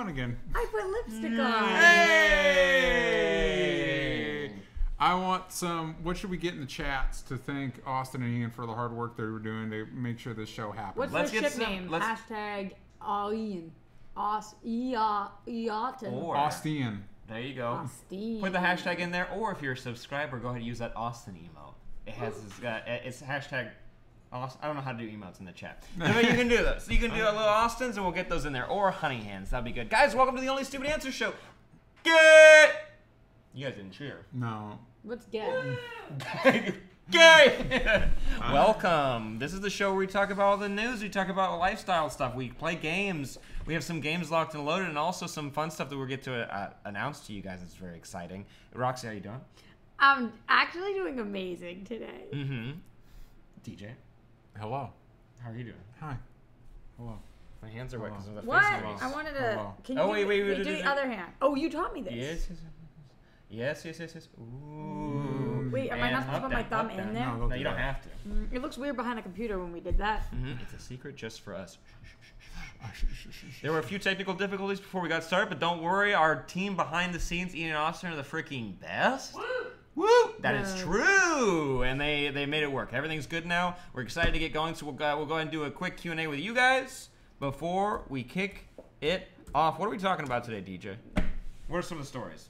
again. I put lipstick on. Hey! I want some. What should we get in the chats to thank Austin and Ian for the hard work they were doing to make sure this show happened? What's Let's their get ship some- name? let's- Hashtag Ian. Eaton. Or Austin. there you go. Austin. Put the hashtag in there, or if you're a subscriber, go ahead and use that Austin emote. It has it's hashtag. I don't know how to do emotes in the chat, but you can do those. So you can do a little Austins, and we'll get those in there, or honey hands. That'd be good, guys. Welcome to the Only Stupid Answer Show. Get. You guys didn't cheer. No. What's gay? Gay! Welcome. This is the show where we talk about all the news. We talk about lifestyle stuff. We play games. We have some games locked and loaded, and also some fun stuff that we'll get to announce to you guys. It's very exciting. Roxy, how you doing? I'm actually doing amazing today. Mm-hmm. DJ, Hello. how are you doing? Hi. Hello. My hands are wet because of the What? face mask. I wanted to. Hello. Can you Oh, do wait, the- wait, do the other hand. Oh, you taught me this. Yes. Ooh. Wait, am I And not supposed to up, put my down, thumb up, in down. there? No, No, you don't have to. It looks weird behind a computer when we did that. It's a secret just for us. There were a few technical difficulties before we got started, but don't worry. Our team behind the scenes, Ian and Austin, are the freaking best. Woo! That is true, and they made it work. Everything's good now. We're excited to get going, so we'll go ahead and do a quick Q&A with you guys before we kick it off. What are we talking about today, DJ? What are some of the stories?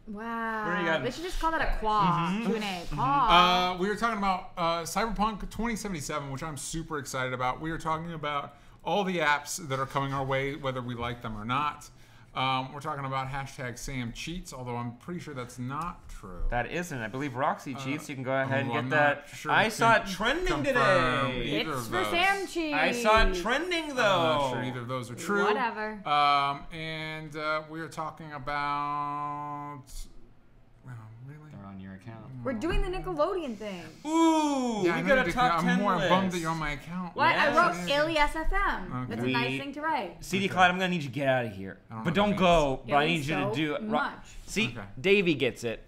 Wow. What do you got? They should just call that a quad. Q&A. Quad. We were talking about Cyberpunk 2077, which I'm super excited about. We were talking about all the apps that are coming our way, whether we like them or not. We're talking about hashtag Sam cheats, although I'm pretty sure that's not true. That isn't. I believe Roxy cheats. You can go ahead and I'm get not that. sure I we saw can it trending confirm today. either It's of for those. Sam cheese. I saw it trending though. I'm not sure either of those are true. Whatever. And we are talking about. Well, really? They're on your account. We're doing the Nickelodeon thing. Ooh, Yeah, I we know got a you top did. 10 I'm more list. bummed that you're on my account. What? Yes. I wrote Alias FM. That's a We- nice thing to write. CD Clyde, I'm gonna need you to get out of here. I don't But know what don't that go. But I It's need you to so do it. much. See, Okay. Davey gets it.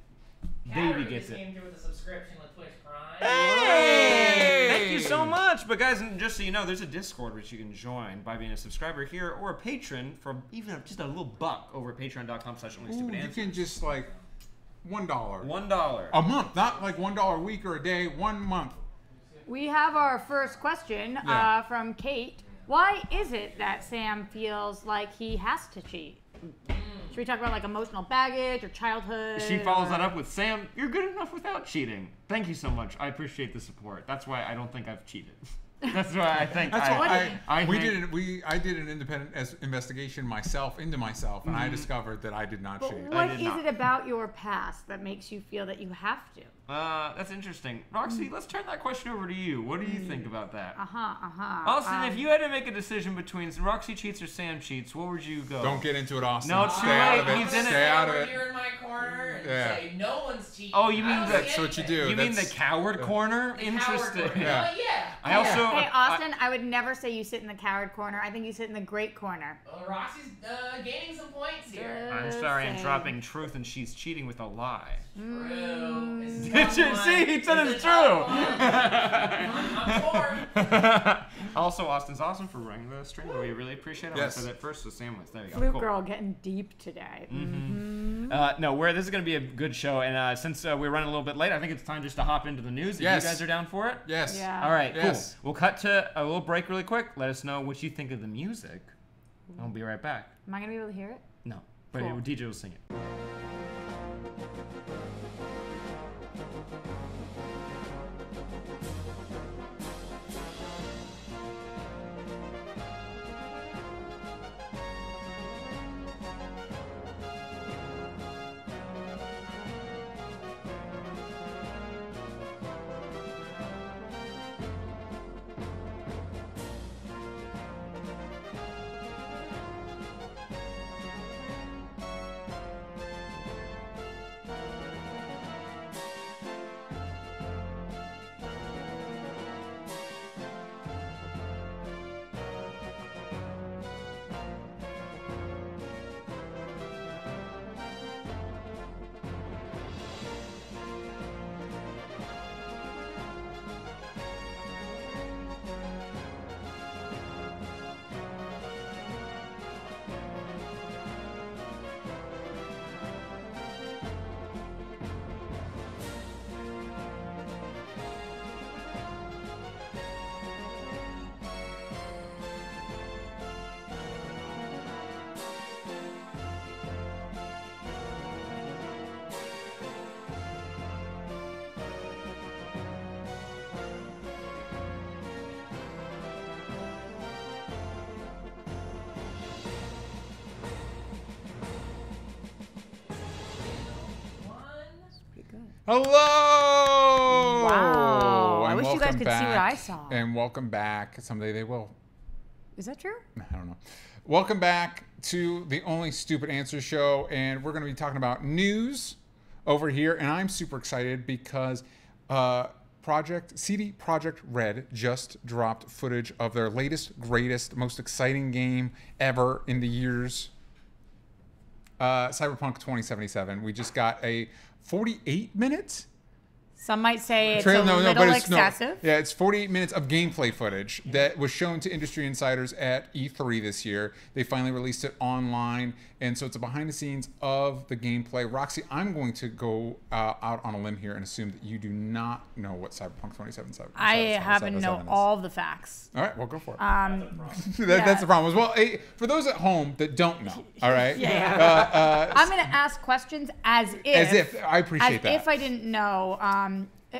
Davey Davey gets it. came through with a subscription with Twitch Prime. Hey! Thank you so much. But guys, and just so you know, there's a Discord which you can join by being a subscriber here or a patron for even just a little buck over at Ooh, patreon.com/onlystupid you answers. can just like $1 $1. a month, not like $1 a week or a day. 1 month. We have our first question Yeah. from Kate. Why is it that Sam feels like he has to cheat? Should we talk about like emotional baggage or childhood? She follows that or- up with, Sam, you're good enough without cheating. Thank you so much. I appreciate the support. That's why I don't think I've cheated. That's why I think That's why I did an independent investigation myself into myself, and I discovered that I did not But cheat. what did is not. it about your past that makes you feel that you have to? That's interesting. Roxy, let's turn that question over to you. What do you think about that? Uh-huh. Austin, if you had to make a decision between Roxy cheats or Sam cheats, what would you go? Don't get into it, Austin. No, it's too Stay out of late. it. He's in it. Stay out of Over it. here in my corner and Yeah. say no one's cheating. Oh, you mean I don't that's see what you anything. do. You mean the That's- coward corner? The Interesting. coward corner. Yeah. Yeah. I also. Hey, Austin, I would never say you sit in the coward corner. I think you sit in the great corner. Well, Roxy's gaining some points here. I'm Just sorry, I'm saying. dropping truth and she's cheating with a lie. True. Is Did you someone- see? He said is it's it true. I'm for. Also, Austin's awesome for running the string. We really appreciate it. Yes. I said that first, so Sam was. There you go. Flute Cool. girl getting deep today. This is going to be a good show, and since we're running a little bit late, I think it's time just to hop into the news. If Yes. you guys are down for it. Yes. Yeah. All right, Yes. cool. We'll cut to a little break really quick. Let us know what you think of the music. I'll be right back. Am I going to be able to hear it? No, but Cool. DJ will sing it. Hello! Wow. I And wish you guys welcome could see what back. I saw. And welcome back. Someday they will. Is that true? I don't know. Welcome back to the Only Stupid Answers show. And we're going to be talking about news over here. And I'm super excited because CD Projekt Red just dropped footage of their latest, greatest, most exciting game ever in the years. Cyberpunk 2077. We just got a 48 minutes? Some might say it's Trailer, a little excessive. Yeah, it's 48 minutes of gameplay footage that was shown to industry insiders at E3 this year. They finally released it online, and so it's a behind the scenes of the gameplay. Roxy, I'm going to go out on a limb here and assume that you do not know what Cyberpunk 2077 is. I happen to know all the facts. All right, well, go for it. Yeah. That's the problem. As well, for those at home that don't know, all right? I'm going to ask questions as if. I appreciate that. As if I didn't know.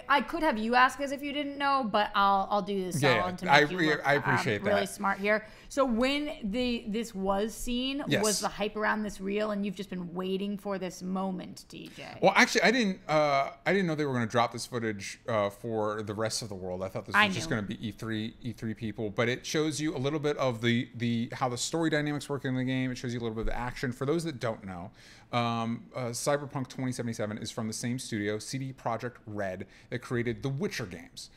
I could have you ask as if you didn't know, but I'll do this solid to make you look I appreciate really that. smart here. So when this was seen, Yes. was the hype around this real, and you've just been waiting for this moment, DJ? Well, actually, I didn't know they were going to drop this footage for the rest of the world. I thought this was just going to be E3 people, but it shows you a little bit of the how the story dynamics work in the game. It shows you a little bit of the action. For those that don't know, Cyberpunk 2077 is from the same studio, CD Projekt Red, that created the Witcher games,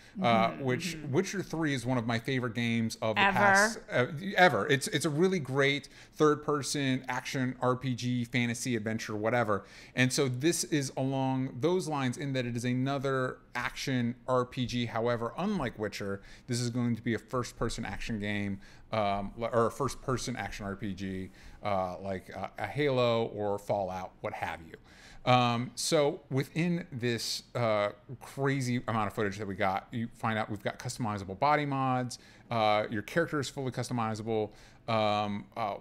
which Witcher 3 is one of my favorite games of the past ever. It's a really great third-person action RPG, fantasy, adventure, whatever. And so this is along those lines in that it is another action RPG. However, unlike Witcher, this is going to be a first-person action game or a first-person action RPG like a Halo or Fallout, what have you. So within this crazy amount of footage that we got, you find out we've got customizable body mods. Your character is fully customizable.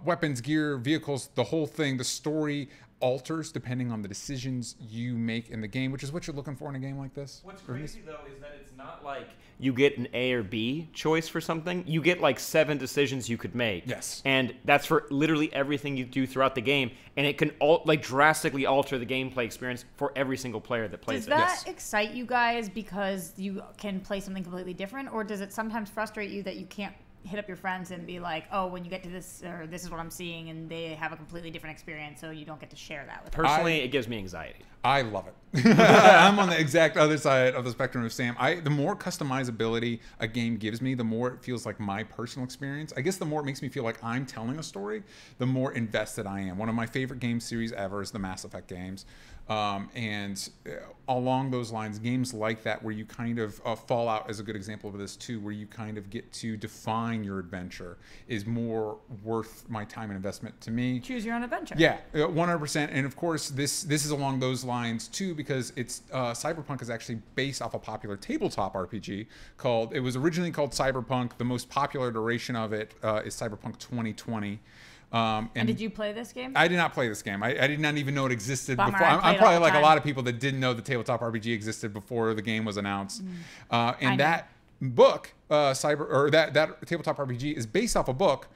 Weapons, gear, vehicles, the whole thing. The story alters depending on the decisions you make in the game, which is what you're looking for in a game like this. What's crazy though is that it's not like you get an A or B choice for something. You get like 7 decisions you could make. Yes. And that's for literally everything you do throughout the game, and it can drastically alter the gameplay experience for every single player that plays Does that Yes. excite you guys because you can play something completely different, or does it sometimes frustrate you that you can't hit up your friends and be like, oh, when you get to this, or this is what I'm seeing, and they have a completely different experience, so you don't get to share that with them? Personally, it gives me anxiety. I love it. I'm on the exact other side of the spectrum of Sam. The more customizability a game gives me, the more it feels like my personal experience. I guess the more it makes me feel like I'm telling a story, the more invested I am. One of my favorite game series ever is the Mass Effect games. And along those lines, games like that where you kind of Fallout is a good example of this too, where you kind of get to define your adventure is more worth my time and investment to me. Choose your own adventure. Yeah, 100%. And of course, this is along those lines too, because it's Cyberpunk is actually based off a popular tabletop RPG called. It was originally called Cyberpunk. The most popular iteration of it is Cyberpunk 2020. And did you play this game? I did not play this game. I did not even know it existed Bummer, before. I I'm play it probably all the like a time. lot of people that didn't know the tabletop RPG existed before the game was announced. I And know. that book, that tabletop RPG is based off a book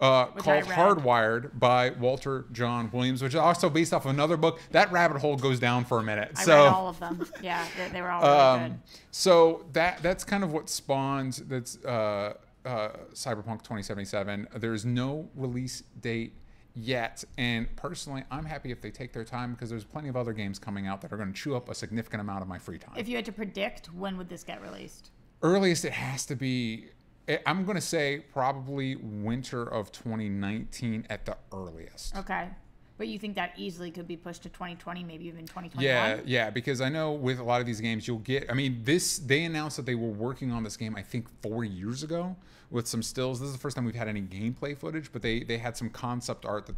called read. Hardwired by Walter John Williams, which is also based off another book. That rabbit hole goes down for a minute. I read all of them. Yeah, they were all really good. So that's kind of what spawned Cyberpunk 2077. There's no release date yet, and personally, I'm happy if they take their time because there's plenty of other games coming out that are going to chew up a significant amount of my free time. If you had to predict, when would this get released? Earliest it has to be, I'm going to say probably winter of 2019 at the earliest. Okay. But you think that easily could be pushed to 2020, maybe even 2021? Yeah, because I know with a lot of these games, you'll get. I mean, they announced that they were working on this game, I think 4 years ago, with some stills. This is the first time we've had any gameplay footage, but they had some concept art that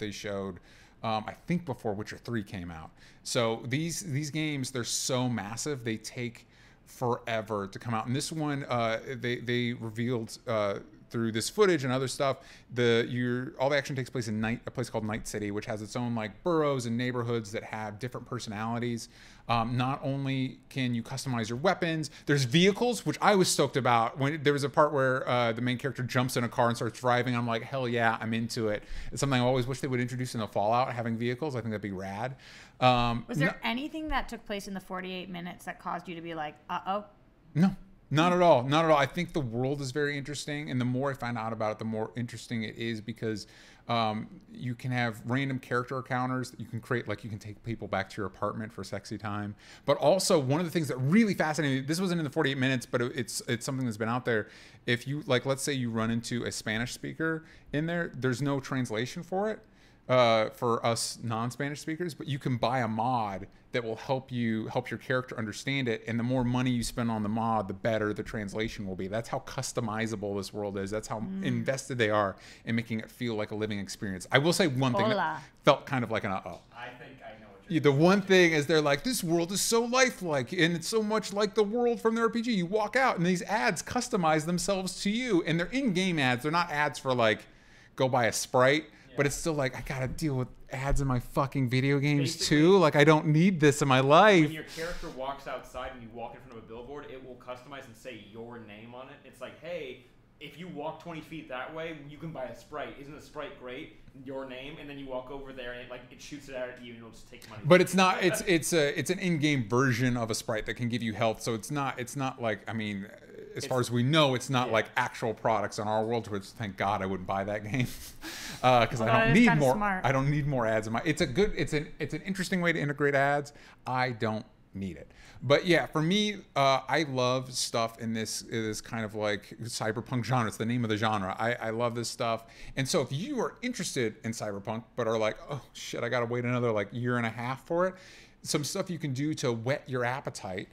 they showed. I think before Witcher 3 came out. So these games, they're so massive, they take forever to come out. And this one, they revealed through this footage and other stuff, all the action takes place in a place called Night City, which has its own like boroughs and neighborhoods that have different personalities. Not only can you customize your weapons, there's vehicles, which I was stoked about. When there was a part where the main character jumps in a car and starts driving, I'm like, hell yeah, I'm into it. It's something I always wish they would introduce in the Fallout, having vehicles. I think that'd be rad. Was there anything that took place in the 48 minutes that caused you to be like, uh-oh? No, not at all. Not at all. I think the world is very interesting, and the more I find out about it, the more interesting it is, because you can have random character encounters that you can create, like you can take people back to your apartment for sexy time. But also, one of the things that really fascinated me, this wasn't in the 48 minutes, but it's something that's been out there. If you, like, let's say you run into a Spanish speaker in there, there's no translation for it. For us non-Spanish speakers, but you can buy a mod that will help your character understand it, and the more money you spend on the mod, the better the translation will be. That's how customizable this world is. That's how invested they are in making it feel like a living experience. I will say one thing that felt kind of like an uh-oh. I think I know what you're The one thing is they're like, this world is so lifelike, and it's so much like the world from the RPG. You walk out, and these ads customize themselves to you, and they're in-game ads. They're not ads for, like, go buy a Sprite. But it's still like, I gotta deal with ads in my fucking video games too. Like, I don't need this in my life. When your character walks outside and you walk in front of a billboard, it will customize and say your name on it. It's like, hey, if you walk 20 feet that way, you can buy a Sprite. Isn't a Sprite great? Your name, and then you walk over there and it shoots it out at you, and it'll just take money. But it's not. It's an in-game version of a Sprite that can give you health. So it's not like, I mean, as far as we know, it's not like actual products in our world. Which, thank God, I wouldn't buy that game because I don't need more. Smart. I don't need more ads in my. It's an interesting way to integrate ads. I don't need it. But yeah, for me, I love stuff in this kind of like cyberpunk genre. It's the name of the genre. I love this stuff. And so if you are interested in cyberpunk but are like, oh shit, I gotta wait another like year and a half for it, some stuff you can do to whet your appetite.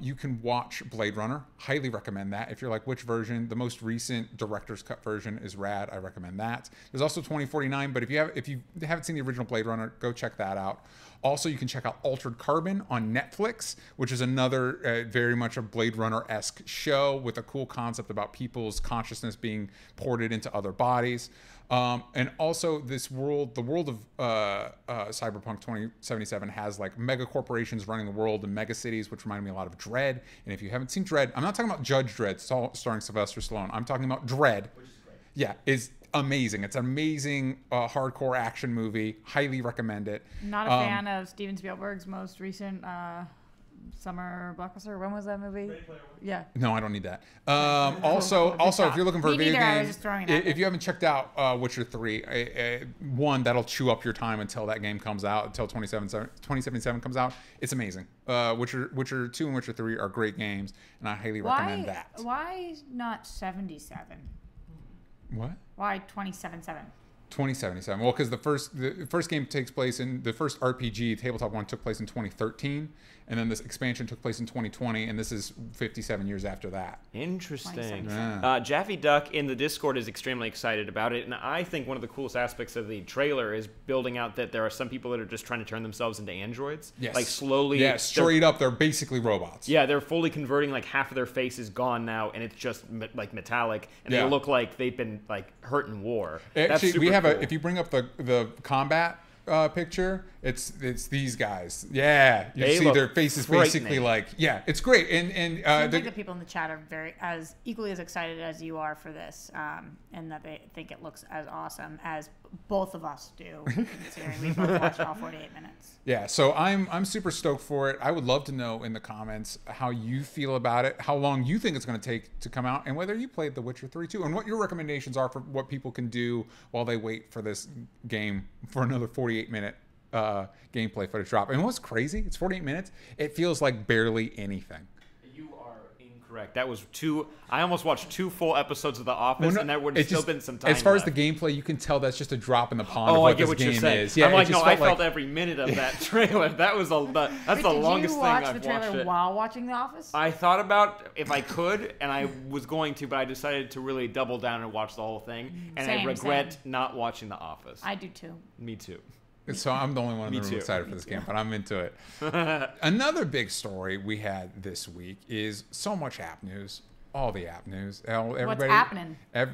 You can watch Blade Runner. Highly recommend that. If you're like, which version? The most recent director's cut version is rad. I recommend that. There's also 2049, but if you haven't seen the original Blade Runner, go check that out. Also, you can check out Altered Carbon on Netflix, which is another very much a Blade Runner-esque show with a cool concept about people's consciousness being ported into other bodies. And also this world, the world of Cyberpunk 2077 has like mega corporations running the world and mega cities, which remind me a lot of Dredd. And if you haven't seen Dredd, I'm not talking about Judge Dredd starring Sylvester Stallone. I'm talking about Dredd. Which is great. Yeah, is amazing. It's an amazing hardcore action movie. Highly recommend it. Not a fan of Steven Spielberg's most recent summer blockbuster. When was that movie? Yeah. No, I don't need that. Also, if you're looking for a video game, if you haven't checked out Witcher 3, one that'll chew up your time until that game comes out, until 2077 comes out. It's amazing. Witcher 2 and Witcher 3 are great games, and I highly recommend that. Why not 77? What? Why 2077? 2077. Well, because the first game takes place in the first RPG tabletop one took place in 2013, and then this expansion took place in 2020, and this is 57 years after that. Interesting. Yeah. Jaffe Duck in the Discord is extremely excited about it, and I think one of the coolest aspects of the trailer is building out that there are some people that are just trying to turn themselves into androids. Yes. Like slowly. Yeah, straight up, they're basically robots. Yeah, they're fully converting. Like half of their face is gone now, and it's just like metallic, and they look like they've been like hurt in war. Actually, we have cool. If you bring up the combat picture, it's these guys. Yeah, you see their faces basically like, yeah, it's great. And I think the people in the chat are equally as excited as you are for this, and that they think it looks as awesome as both of us do, considering we both watched all 48 minutes. Yeah, so I'm super stoked for it. I would love to know in the comments how you feel about it, how long you think it's going to take to come out, and whether you played The Witcher 3 too, and what your recommendations are for what people can do while they wait for this game for another 48-minute gameplay footage drop. And what's crazy, it's 48 minutes. It feels like barely anything. You are incorrect. That was I almost watched 2 full episodes of The Office, and that would have still been some time as far left. as the gameplay, you can tell that's just a drop in the pond of what this game is. Yeah, I'm like, no, I felt every minute of that trailer. That was that's the longest thing I've watched. Did you watch the trailer while watching The Office? I thought about if I could, and I was going to, but I decided to really double down and watch the whole thing, and I regret not watching The Office. I do too. Me too. So I'm the only one in the room excited for this game, but I'm into it. Another big story we had this week is so much app news. all the app news. Everybody, What's happening? that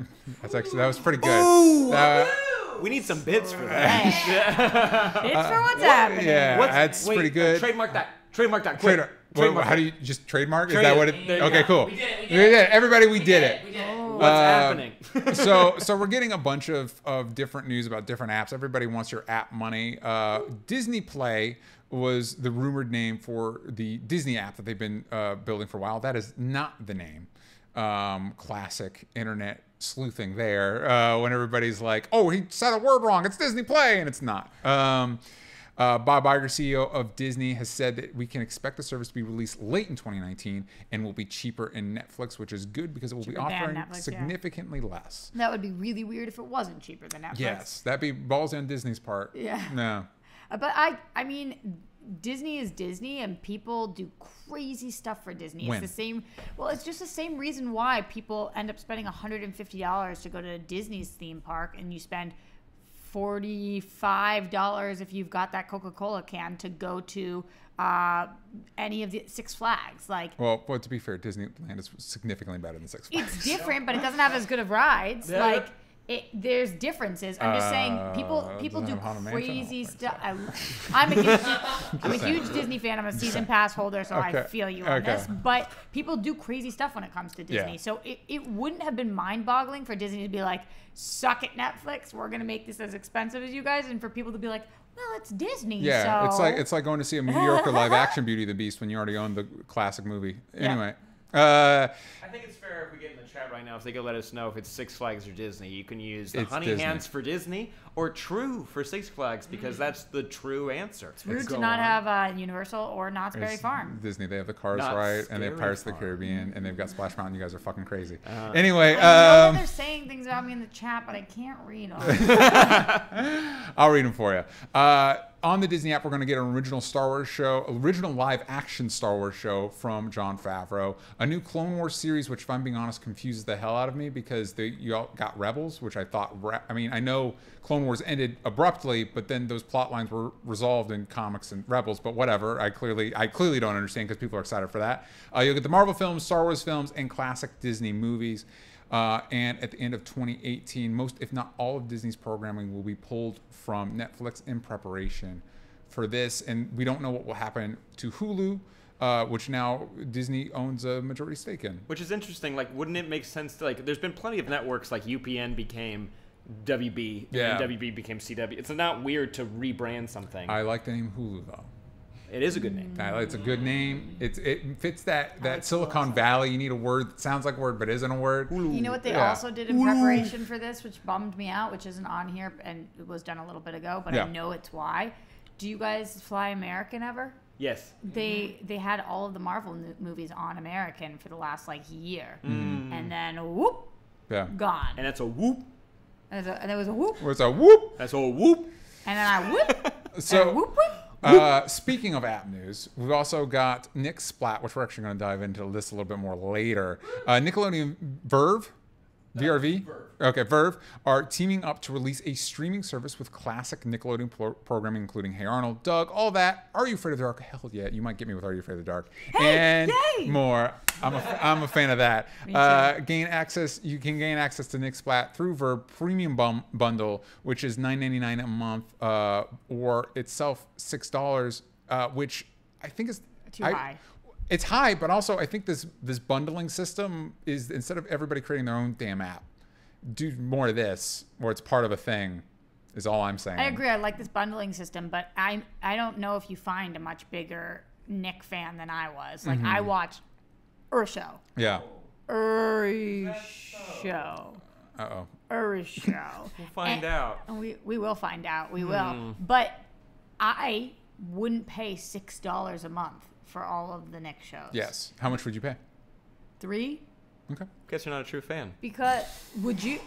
was pretty good. We need some bits for that. It's for what's happening. Yeah, that's pretty good. Trademark that. Trademark that. Quick. Trademark. How do you just trademark? Is Trade that it. what it? There you Okay, go. cool. We did it. We did it. Everybody, we did it. We did it. What's happening? So we're getting a bunch of different news about different apps. Everybody wants your app money. Disney Play was the rumored name for the Disney app that they've been building for a while. That is not the name. Classic internet sleuthing there when everybody's like, oh, he said a word wrong. It's Disney Play, and it's not. Bob Iger, CEO of Disney, has said that we can expect the service to be released late in 2019 and will be cheaper in Netflix, which is good because it will be Cheaper than offering Netflix, yeah. significantly less. That would be really weird if it wasn't cheaper than Netflix. Yes, that'd be balls on Disney's part. Yeah. No. But I mean, Disney is Disney, and people do crazy stuff for Disney. When? It's the same. Well, it's just the same reason why people end up spending $150 to go to Disney's theme park, and you spend $45 if you've got that Coca-Cola can to go to any of the Six Flags. Like, Well, to be fair, Disneyland is significantly better than Six Flags. it's different, but it doesn't have as good of rides. Yeah. Like, there's differences. I'm just saying, people doesn't do have Haunted Mansion? crazy I don't think stuff. I'm a huge Disney fan. I'm a season pass holder, so I Okay. feel you on Okay. this. But people do crazy stuff when it comes to Disney. Yeah. So it wouldn't have been mind-boggling for Disney to be like, "Suck it, Netflix. We're gonna make this as expensive as you guys," and for people to be like, "Well, it's Disney." Yeah, so it's like going to see a mediocre live action Beauty and the Beast when you already own the classic movie. Yeah. Anyway, I think it's fair if we get in the chat right now, if they could let us know if it's Six Flags or Disney. You can use the It's Honey Disney. Hands for Disney or True for Six Flags because that's the true answer. it's rude to Go not on. have Universal or Knott's Berry it's Farm. Disney, they have the Cars Not right, and they have Scary Pirates of the Farm. Caribbean, and they've got Splash Mountain. You guys are fucking crazy. Uh-huh. Anyway, I know that they're saying things about me in the chat, but I can't read them. I'll read them for you. On the Disney app, we're going to get an original live action Star Wars show from Jon Favreau. A new Clone Wars series, which, if I'm being honest, confuses the hell out of me because you all got Rebels, which I thought, I know Clone Wars ended abruptly, but then those plot lines were resolved in comics and Rebels, but whatever. I clearly don't understand because people are excited for that. You'll get the Marvel films, Star Wars films, and classic Disney movies. And at the end of 2018, most, if not all, of Disney's programming will be pulled from Netflix in preparation for this. And we don't know what will happen to Hulu, which now Disney owns a majority stake in. Which is interesting. Like, wouldn't it make sense to, like, there's been plenty of networks like UPN became WB, Yeah. and WB became CW. It's not weird to rebrand something. I like the name Hulu, though. It is a good name. It's a good name. It fits that Silicon Valley. You need a word that sounds like a word but isn't a word. You know what they Yeah. also did in preparation for this, which bummed me out, which isn't on here and it was done a little bit ago, but Yeah. I know it's why. Do you guys fly American ever? Yes. They had all of the Marvel movies on American for the last year, and then whoop, Yeah. gone. And that's a whoop. And there was a whoop, What's a whoop? That's a whoop. and then I whoop, So. and whoop whoop. Speaking of app news, we've also got Nick Splat, which we're actually going to dive into this a little bit more later. Nickelodeon VRV, Okay, VRV are teaming up to release a streaming service with classic Nickelodeon programming, including Hey Arnold, Doug, all that. Are You Afraid of the Dark? Hell yeah, you might get me with Are You Afraid of the Dark, and yay! more. I'm a fan of that. You can gain access to Nick Splat through VRV Premium Bundle, which is $9.99 a month, or itself $6, which I think is Too high. It's high, but also I think this bundling system is, instead of everybody creating their own damn app, do more of this, where it's part of a thing, is all I'm saying. I agree. I like this bundling system, but I don't know if you find a much bigger Nick fan than I was. Like, I watched Show. Yeah. Show. Uh-oh. Show. We'll find out. And we will find out. We will. But I wouldn't pay $6 a month for all of the Nick shows. Yes. How much would you pay? $3? Okay. Guess you're not a true fan. Because would you,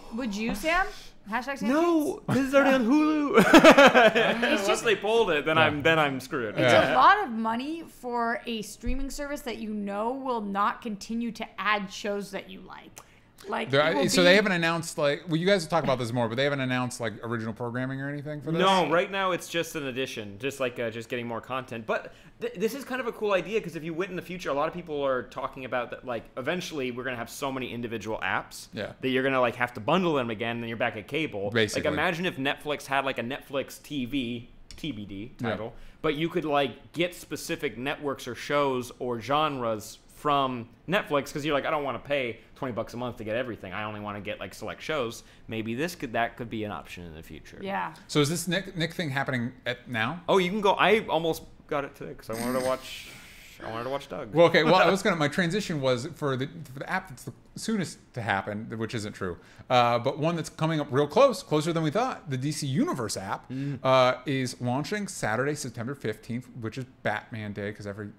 Sam? Hashtag Sam No, this is already on Hulu. Once they pulled it, then I'm screwed. It's a lot of money for a streaming service that you know will not continue to add shows that you like. Like, They're- it will so be- they haven't announced like. Well, you guys will talk about this more, but they haven't announced like original programming or anything for this. No, right now it's just an addition, just like just getting more content. But this is kind of a cool idea because if you went in the future, a lot of people are talking about that. Like eventually, we're gonna have so many individual apps Yeah. that you're gonna like have to bundle them again, and then you're back at cable. Basically. Like imagine if Netflix had like a Netflix TV TBD title, but you could like get specific networks or shows or genres from Netflix because you're like, I don't want to pay $20 a month to get everything. I only want to get like select shows. Maybe that could be an option in the future. Yeah. So is this Nick thing happening at now? Oh, you can go. I almost got it today because I wanted to watch. I wanted to watch Doug. Well, okay. Well, I was gonna. My transition was for the app that's the soonest to happen, which isn't true, but one that's coming up real closer than we thought. The DC Universe app is launching Saturday, September 15th, which is Batman Day because every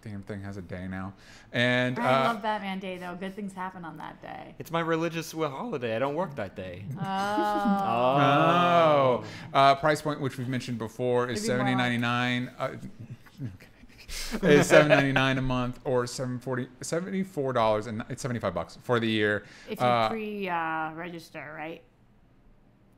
damn thing has a day now. And I love Batman Day, though. Good things happen on that day. It's my religious holiday. I don't work that day. Oh. Price point, which we've mentioned before, is Maybe more $70.99. Is $7.99 a month or $74 and it's $75 for the year. If you pre-register, right?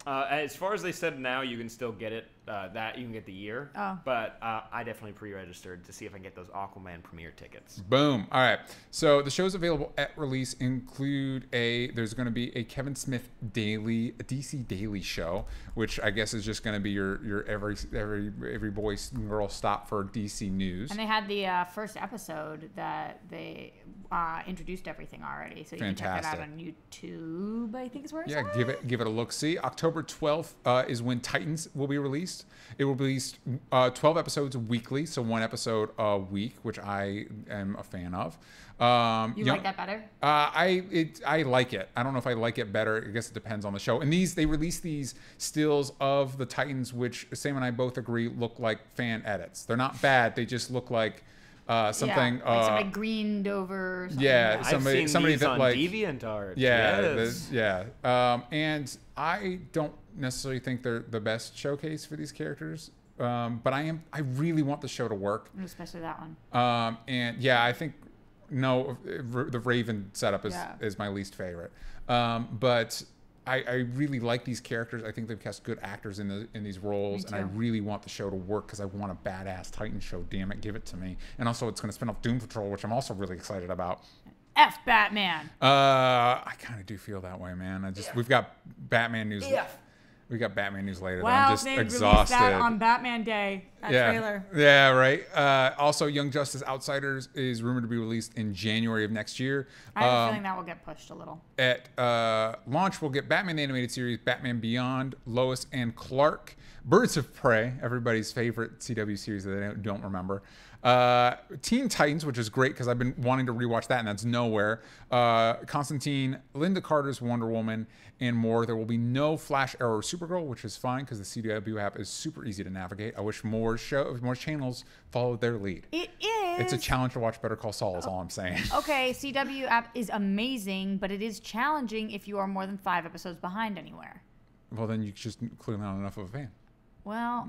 As far as they said now, you can still get it. That you can get the year. Oh. But I definitely pre-registered to see if I can get those Aquaman premiere tickets. Boom. All right. So the shows available at release include there's going to be a Kevin Smith a DC Daily show, which I guess is just going to be your every boy and girl stop for DC news. And they had the first episode that they introduced everything already, so you can check that out on YouTube. I think is where it's at. give it a look. See, October 12th is when Titans will be released. It will be released 12 episodes weekly, so one episode a week, which I am a fan of. You like that better? I like it. I don't know if I like it better. I guess it depends on the show. And they release these stills of the Titans, which Sam and I both agree look like fan edits. They're not bad. They just look like something. Yeah, like somebody greened over. Something Yeah, like I've seen somebody these that on like DeviantArt. yeah, Yes. and I don't necessarily think they're the best showcase for these characters. But I really want the show to work. especially that one. And yeah, I think the Raven setup is my least favorite. But I really like these characters. I think they've cast good actors in these roles, and I really want the show to work because I want a badass Titan show. Damn it, give it to me! And also, it's going to spin off Doom Patrol, which I'm also really excited about. F Batman. I kind of do feel that way, man. We've got Batman news. We got Batman news later. Wow, I'm just they released exhausted. that on Batman Day. That trailer. Yeah, right. Also, Young Justice Outsiders is rumored to be released in January of next year. I have a feeling that will get pushed a little. At launch, we'll get Batman the Animated Series, Batman Beyond, Lois and Clark, Birds of Prey, everybody's favorite CW series that they don't remember. Teen Titans, which is great because I've been wanting to rewatch that, and that's nowhere. Constantine, Linda Carter's Wonder Woman, and more. There will be no Flash, Arrow, or Supergirl, which is fine because the CW app is super easy to navigate. I wish more channels followed their lead. It is. It's a challenge to watch Better Call Saul, is all I'm saying. Okay, CW app is amazing, but it is challenging if you are more than 5 episodes behind anywhere. Well, then you just clearly not enough of a fan. Well,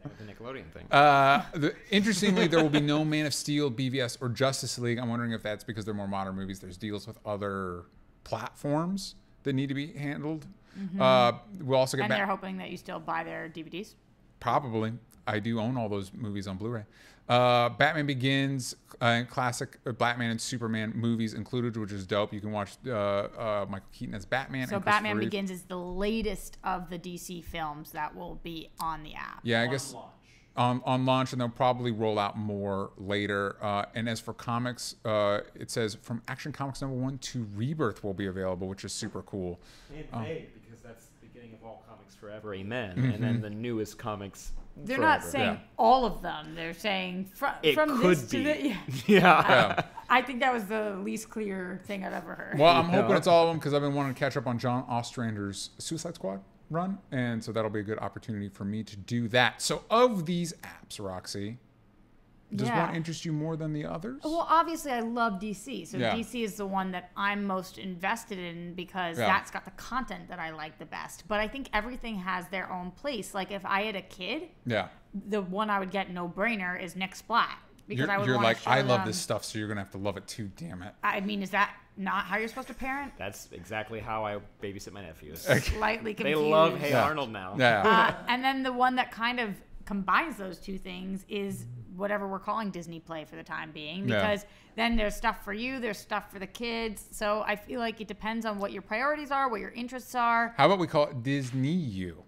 With the Nickelodeon thing. Interestingly, there will be no Man of Steel, BVS, or Justice League. I'm wondering if that's because they're more modern movies. There's deals with other platforms that need to be handled. We'll also get and back. they're hoping that you still buy their DVDs. Probably. I do own all those movies on Blu-ray. Batman Begins, classic Batman and Superman movies included, which is dope. You can watch Michael Keaton as Batman. So and Batman Reeve. Begins is the latest of the DC films that will be on the app. Yeah, I guess on launch, and they'll probably roll out more later. And as for comics, it says from Action Comics #1 to Rebirth will be available, which is super cool. Because that's the beginning of all comics forever. Amen. And then the newest comics. They're forever. not saying all of them. They're saying It from could this be. to the, Yeah. I think that was the least clear thing I've ever heard. Well, I'm hoping it's all of them because I've been wanting to catch up on John Ostrander's Suicide Squad run, and so that'll be a good opportunity for me to do that. So, of these apps, Roxy, does one interest you more than the others? Well, obviously, I love DC. So Yeah. DC is the one that I'm most invested in because Yeah. that's got the content that I like the best. But I think everything has their own place. Like if I had a kid, Yeah. the one I would get no brainer is Nick Splat. because I would You're wanna like, show I love them- this stuff, so you're gonna have to love it too. Damn it. I mean, is that not how you're supposed to parent? That's exactly how I babysit my nephews. Slightly They confused. love Hey Yeah. Arnold now. Yeah. And then the one that kind of combines those two things is whatever we're calling Disney Play for the time being, Yeah. because then there's stuff for you, there's stuff for the kids. So I feel like it depends on what your priorities are, what your interests are. How about we call it Disney U?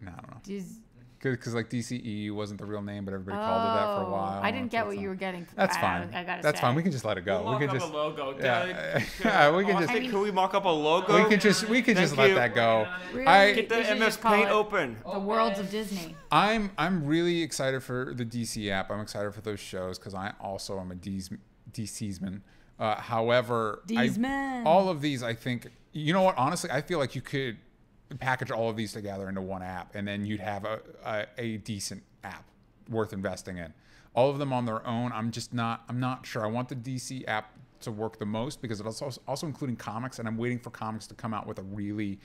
No, I don't know. Dis- Because like DCEU wasn't the real name, but everybody called it that for a while. I didn't So get it's what not- you were getting. That's I fine. gotta That's say. fine. We can just let it go. We'll we can mock just up a logo. Yeah. Yeah, we can just Honestly, can we mock up a logo? we can just Thank let you. that go. Really? I Get the We should MS just call Paint it open. The Worlds of Disney. I'm really excited for the DC app. I'm excited for those shows because I also am a DCsman. However, Dsman. all of these, I think, you know what? Honestly, I feel like you could package all of these together into one app, and then you'd have a decent app worth investing in. All of them on their own, I'm not sure. I want the DC app to work the most because it's also including comics, and I'm waiting for comics to come out with a really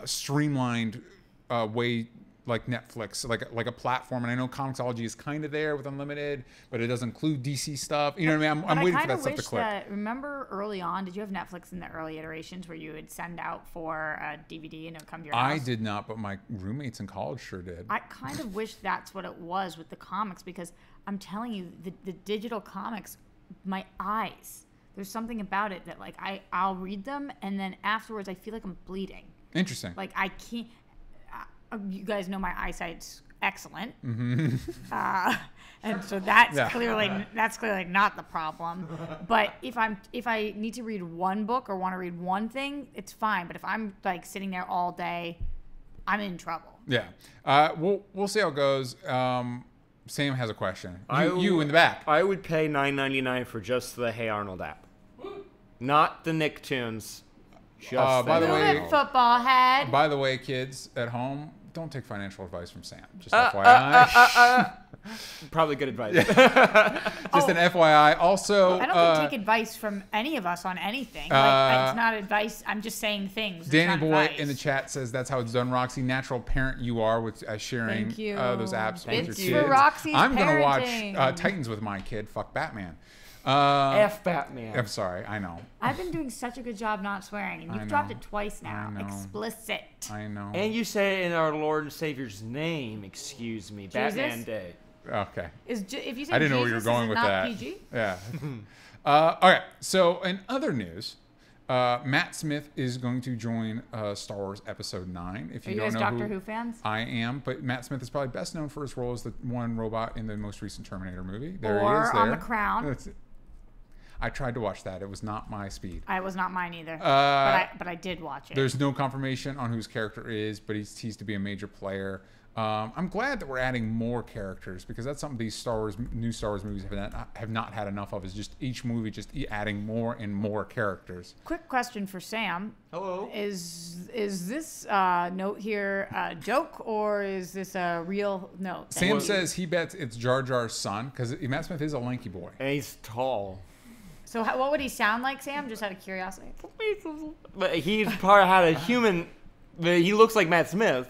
streamlined way, like Netflix, like a platform. And I know Comixology is kind of there with Unlimited, but it doesn't include DC stuff. You know what I mean? I'm waiting for that stuff to click. Remember early on, did you have Netflix in the early iterations where you would send out for a DVD and it would come to your house? I did not, but my roommates in college sure did. I kind of wish that's what it was with the comics, because I'm telling you, the digital comics, my eyes, there's something about it that like I'll read them and then afterwards I feel like I'm bleeding. Interesting. Like I can't. You guys know my eyesight's excellent, and so that's Yeah. clearly not the problem. But if I need to read one book or want to read one thing, it's fine. But if I'm like sitting there all day, I'm in trouble. Yeah. We'll see how it goes. Sam has a question. I You in the back. I would pay $9.99 for just the Hey Arnold app, not the Nicktoons. Just by the Move way- it, football head. By the way, kids at home, don't take financial advice from Sam. Just FYI. probably good advice. Just an FYI. Also, I don't think take advice from any of us on anything. Like, it's not advice. I'm just saying things. It's Danny not Boy advice. in the chat says that's how it's done. Roxy, natural parent you are with sharing Thank you. those apps Thank with you. your It's kids. for Roxy's I'm gonna parenting. watch Titans with my kid. Fuck Batman. F Batman. I'm sorry. I know. I've been doing such a good job not swearing, and I you've dropped know. it twice now. I know. Explicit. I know. And you say it in our Lord and Savior's name, excuse me, Batman Day. Okay. If you say I didn't know where Jesus, you were going is it with not that. PG? Yeah. Okay. So in other news, Matt Smith is going to join Star Wars Episode 9. If Are you you don't guys know Doctor Who fans? I am, but Matt Smith is probably best known for his role as the one robot in the most recent Terminator movie. There Or he is. on there. The Crown. That's- I tried to watch that. It was not my speed. I was not mine either, but I did watch it. There's no confirmation on who his character is, but he's teased to be a major player. I'm glad that we're adding more characters because that's something these new Star Wars movies have not had enough of. Is just each movie just adding more and more characters. Quick question for Sam: Hello. Is this note here a joke or is this a real note? Sam You- says he bets it's Jar Jar's son because Matt Smith is a lanky boy. And he's tall. So what would he sound like, Sam? Just out of curiosity. But he probably had a human. But he looks like Matt Smith.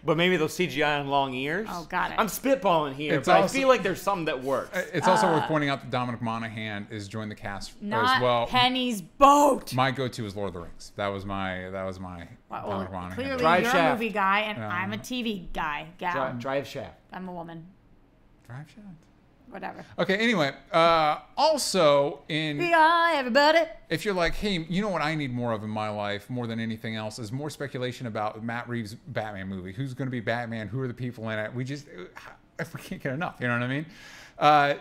But maybe those CGI and long ears. Oh, got it. I'm spitballing here, It's but also- I feel like there's something that works. It's also worth pointing out that Dominic Monaghan is joined the cast Not as well. Penny's boat. My go-to is Lord of the Rings. That was my Well, Dominic Monaghan. clearly, Drive you're a Shaft. movie guy, and I'm a TV guy. Gal. Drive shaft. I'm a woman. Drive Shaft. Whatever. Okay. Anyway, also in Hi, everybody. if you're like, hey, you know what I need more of in my life more than anything else is more speculation about Matt Reeves' Batman movie. Who's going to be Batman? Who are the people in it? We can't get enough. You know what I mean?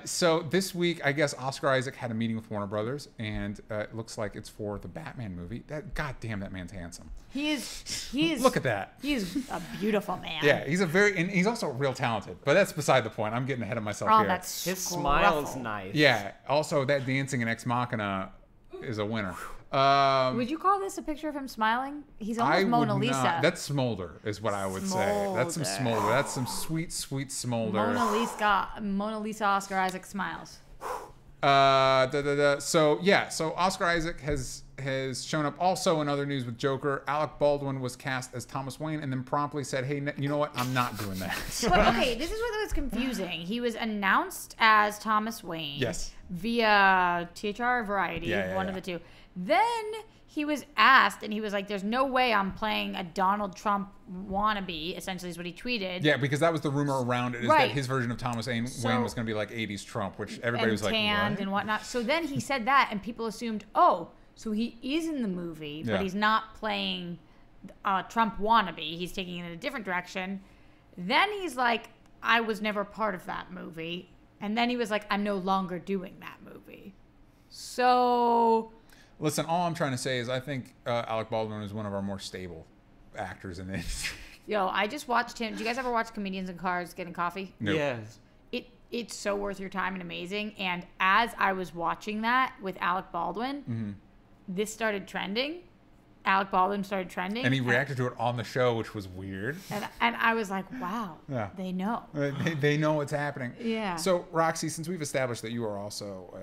So this week, I guess Oscar Isaac had a meeting with Warner Brothers, and it looks like it's for the Batman movie. Goddamn, that man's handsome. He is. Look at that. He is a beautiful man. Yeah, and he's also real talented. But that's beside the point. I'm getting ahead of myself Oh, here. that's His smile is scruffle. nice. Yeah. Also, that dancing in Ex Machina is a winner. Would you call this a picture of him smiling? He's almost I Mona would Lisa. not. That's smolder, is what I would say. That's some Smolder. smolder. That's some sweet, sweet smolder. Mona Lisa. Oscar Isaac smiles. So Oscar Isaac has has shown up also in other news with Joker. Alec Baldwin was cast as Thomas Wayne and then promptly said, hey, you know what? I'm not doing that. But okay, this is what was confusing. He was announced as Thomas Wayne. Yes. Via THR or Variety, one of the two. Then he was asked, and he was like, "There's no way I'm playing a Donald Trump wannabe." Essentially, is what he tweeted. Yeah, because that was the rumor around it, is Right. that his version of Thomas Wayne was going to be like 80s Trump, which everybody and was like, tanned what? and whatnot. So then he said that, and people assumed, oh, so he is in the movie, but Yeah. he's not playing Trump wannabe. He's taking it in a different direction. Then he's like, I was never part of that movie. And then he was like, I'm no longer doing that movie. So Listen, all I'm trying to say is I think Alec Baldwin is one of our more stable actors in the industry. Yo, I just watched him. Do you guys ever watch Comedians in Cars Getting Coffee? Nope. Yes. It's so worth your time and amazing. And as I was watching that with Alec Baldwin, this started trending. Alec Baldwin started trending. And he reacted to it on the show, which was weird. And I was like, wow, Yeah. they know. They know what's happening. Yeah. So, Roxy, since we've established that you are also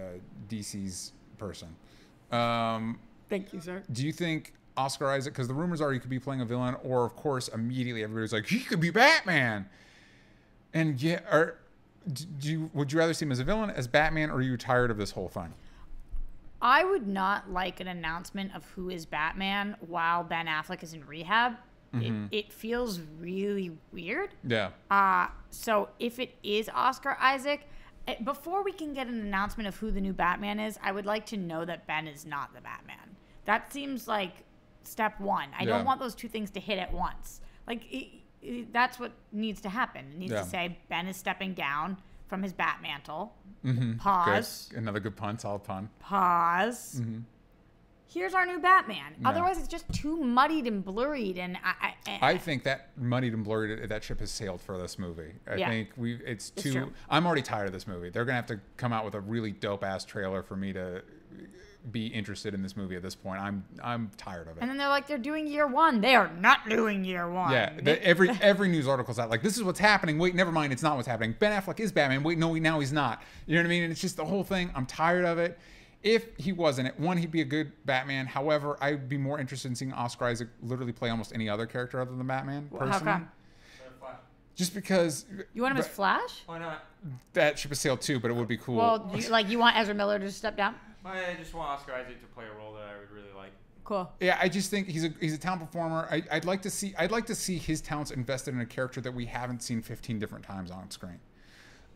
DC's person, Thank you, sir. do you think Oscar Isaac, because the rumors are he could be playing a villain, or of course immediately everybody's like, he could be Batman. And yeah, would you rather see him as a villain, as Batman, or are you tired of this whole thing? I would not like an announcement of who is Batman while Ben Affleck is in rehab. It feels really weird. Yeah. So if it is Oscar Isaac, before we can get an announcement of who the new Batman is, I would like to know that Ben is not the Batman. That seems like step one. I Yeah. don't want those two things to hit at once. Like, that's what needs to happen. It needs Yeah. to say Ben is stepping down from his Batmantle. Good. Pause. Another good pun, solid pun. Pause. Here's our new Batman. Otherwise, it's just too muddied and blurred. And I think that muddied and blurred, that ship has sailed for this movie. I Yeah. think it's too. true. I'm already tired of this movie. They're gonna have to come out with a really dope ass trailer for me to be interested in this movie at this point. I'm tired of it. And then they're like, they're doing year one. They are not doing year one. Yeah, every news article's out like, this is what's happening. Wait, never mind, it's not what's happening. Ben Affleck is Batman. Wait, no, now he's not. You know what I mean? And it's just the whole thing. I'm tired of it. If he wasn't it, one, he'd be a good Batman. However, I'd be more interested in seeing Oscar Isaac literally play almost any other character other than Batman. Personally. How come? Just because You want him as Flash? Why not? that ship has sailed too, but it would be cool. Well, you want Ezra Miller to step down? I just want Oscar Isaac to play a role that I would really like. Cool. Yeah, I just think he's a talent performer. I'd like to see his talents invested in a character that we haven't seen 15 different times on screen.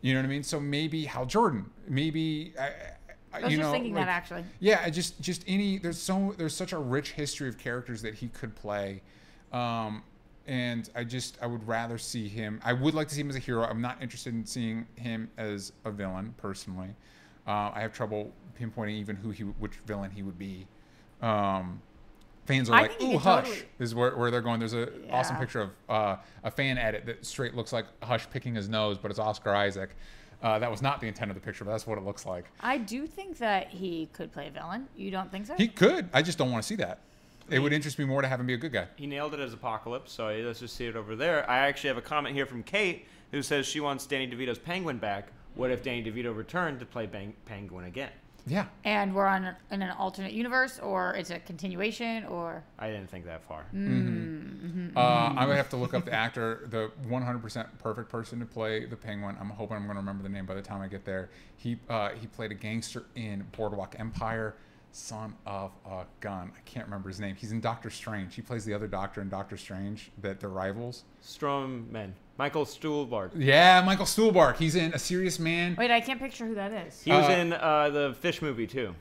You know what I mean? So maybe Hal Jordan, maybe I was just thinking that actually. Yeah, just any. There's such a rich history of characters that he could play, and I would rather see him. I would like to see him as a hero. I'm not interested in seeing him as a villain personally. I have trouble pinpointing even which villain he would be. Fans are I like, think he "Ooh, could Hush!" totally- is where they're going. There's an awesome Yeah. picture of a fan edit that straight looks like Hush picking his nose, but it's Oscar Isaac. That was not the intent of the picture, but that's what it looks like. I do think that he could play a villain. You don't think so? He could. I just don't want to see that. It would interest me more to have him be a good guy. He nailed it as Apocalypse, so let's just see it over there. I actually have a comment here from Kate who says she wants Danny DeVito's Penguin back. What if Danny DeVito returned to play Penguin again? Yeah. And we're in an alternate universe, or it's a continuation, or I didn't think that far. I would have to look up the actor, the 100% perfect person to play the Penguin. I'm hoping I'm going to remember the name by the time I get there. He played a gangster in Boardwalk Empire. Son of a gun. I can't remember his name. He's in Doctor Strange. He plays the other doctor in Doctor Strange, that they're rivals. Strongman. Michael Stuhlbarg. Yeah, Michael Stuhlbarg. He's in A Serious Man. wait, I can't picture who that is. He was in the Fish movie, too.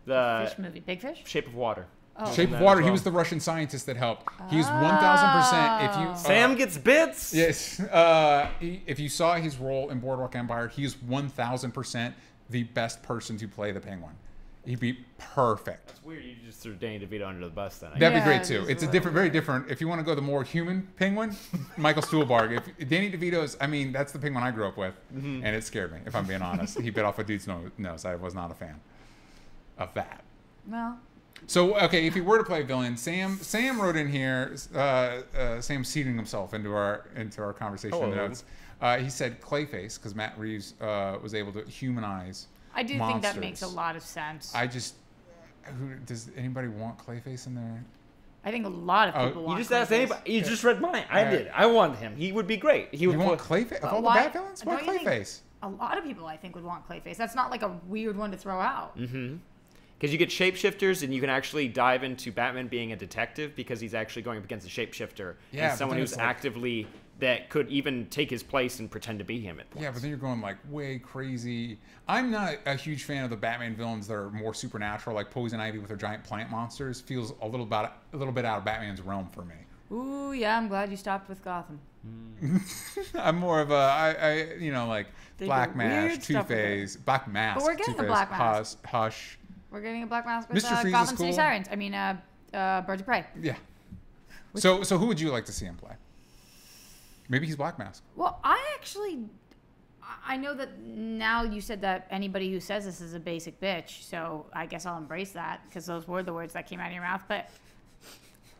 The Fish movie, Big Fish. Shape of Water. Oh. Shape that of Water. as He well. was the Russian scientist that helped. He was 1,000%. If you Sam gets bits? yes, if you saw his role in Boardwalk Empire, he is 1,000% the best person to play the Penguin. He'd be perfect. It's weird you just threw Danny DeVito under the bus then. That'd Yeah, be great too. it's It's a really different, very different. If you want to go the more human Penguin, Michael Stuhlbarg. If Danny DeVito's, I mean, that's the Penguin I grew up with, and it scared me. If I'm being honest, he bit off a dude's nose. I was not a fan of that. Well, So okay, if he were to play a villain, Sam wrote in here. Sam seeding himself into our conversation Hello. notes. He said Clayface because Matt Reeves was able to humanize. I do think that monsters. makes a lot of sense. Does anybody want Clayface in there? I think a lot of people You want just asked Clayface. anybody. You just read mine. I did. I wanted him. He would be great. He would You want play- Clayface? Of But all the why- bad villains? Why don't you think- Clayface? A lot of people, I think, would want Clayface. That's not like a weird one to throw out. Because you get shapeshifters, and you can actually dive into Batman being a detective because he's actually going up against a shapeshifter Yeah, and but someone then who's it's like- actively that could even take his place and pretend to be him at points. Yeah, but then you're going like way crazy. I'm not a huge fan of the Batman villains that are more supernatural, like Poison Ivy with her giant plant monsters. Feels a little bit out of Batman's realm for me. Ooh, yeah, I'm glad you stopped with Gotham. I'm more of a like They Black do Mask, weird stuff with Two-Face, Black Mask. But we're getting a Two-Face, Black Mask. Hush. We're getting a Black Mask with Mr. Freeze is Gotham City cool. Sirens. I mean, Birds of Prey. Yeah. So who would you like to see him play? Maybe he's Black Mask. Well, I know that now you said that anybody who says this is a basic bitch, so I guess I'll embrace that because those were the words that came out of your mouth. But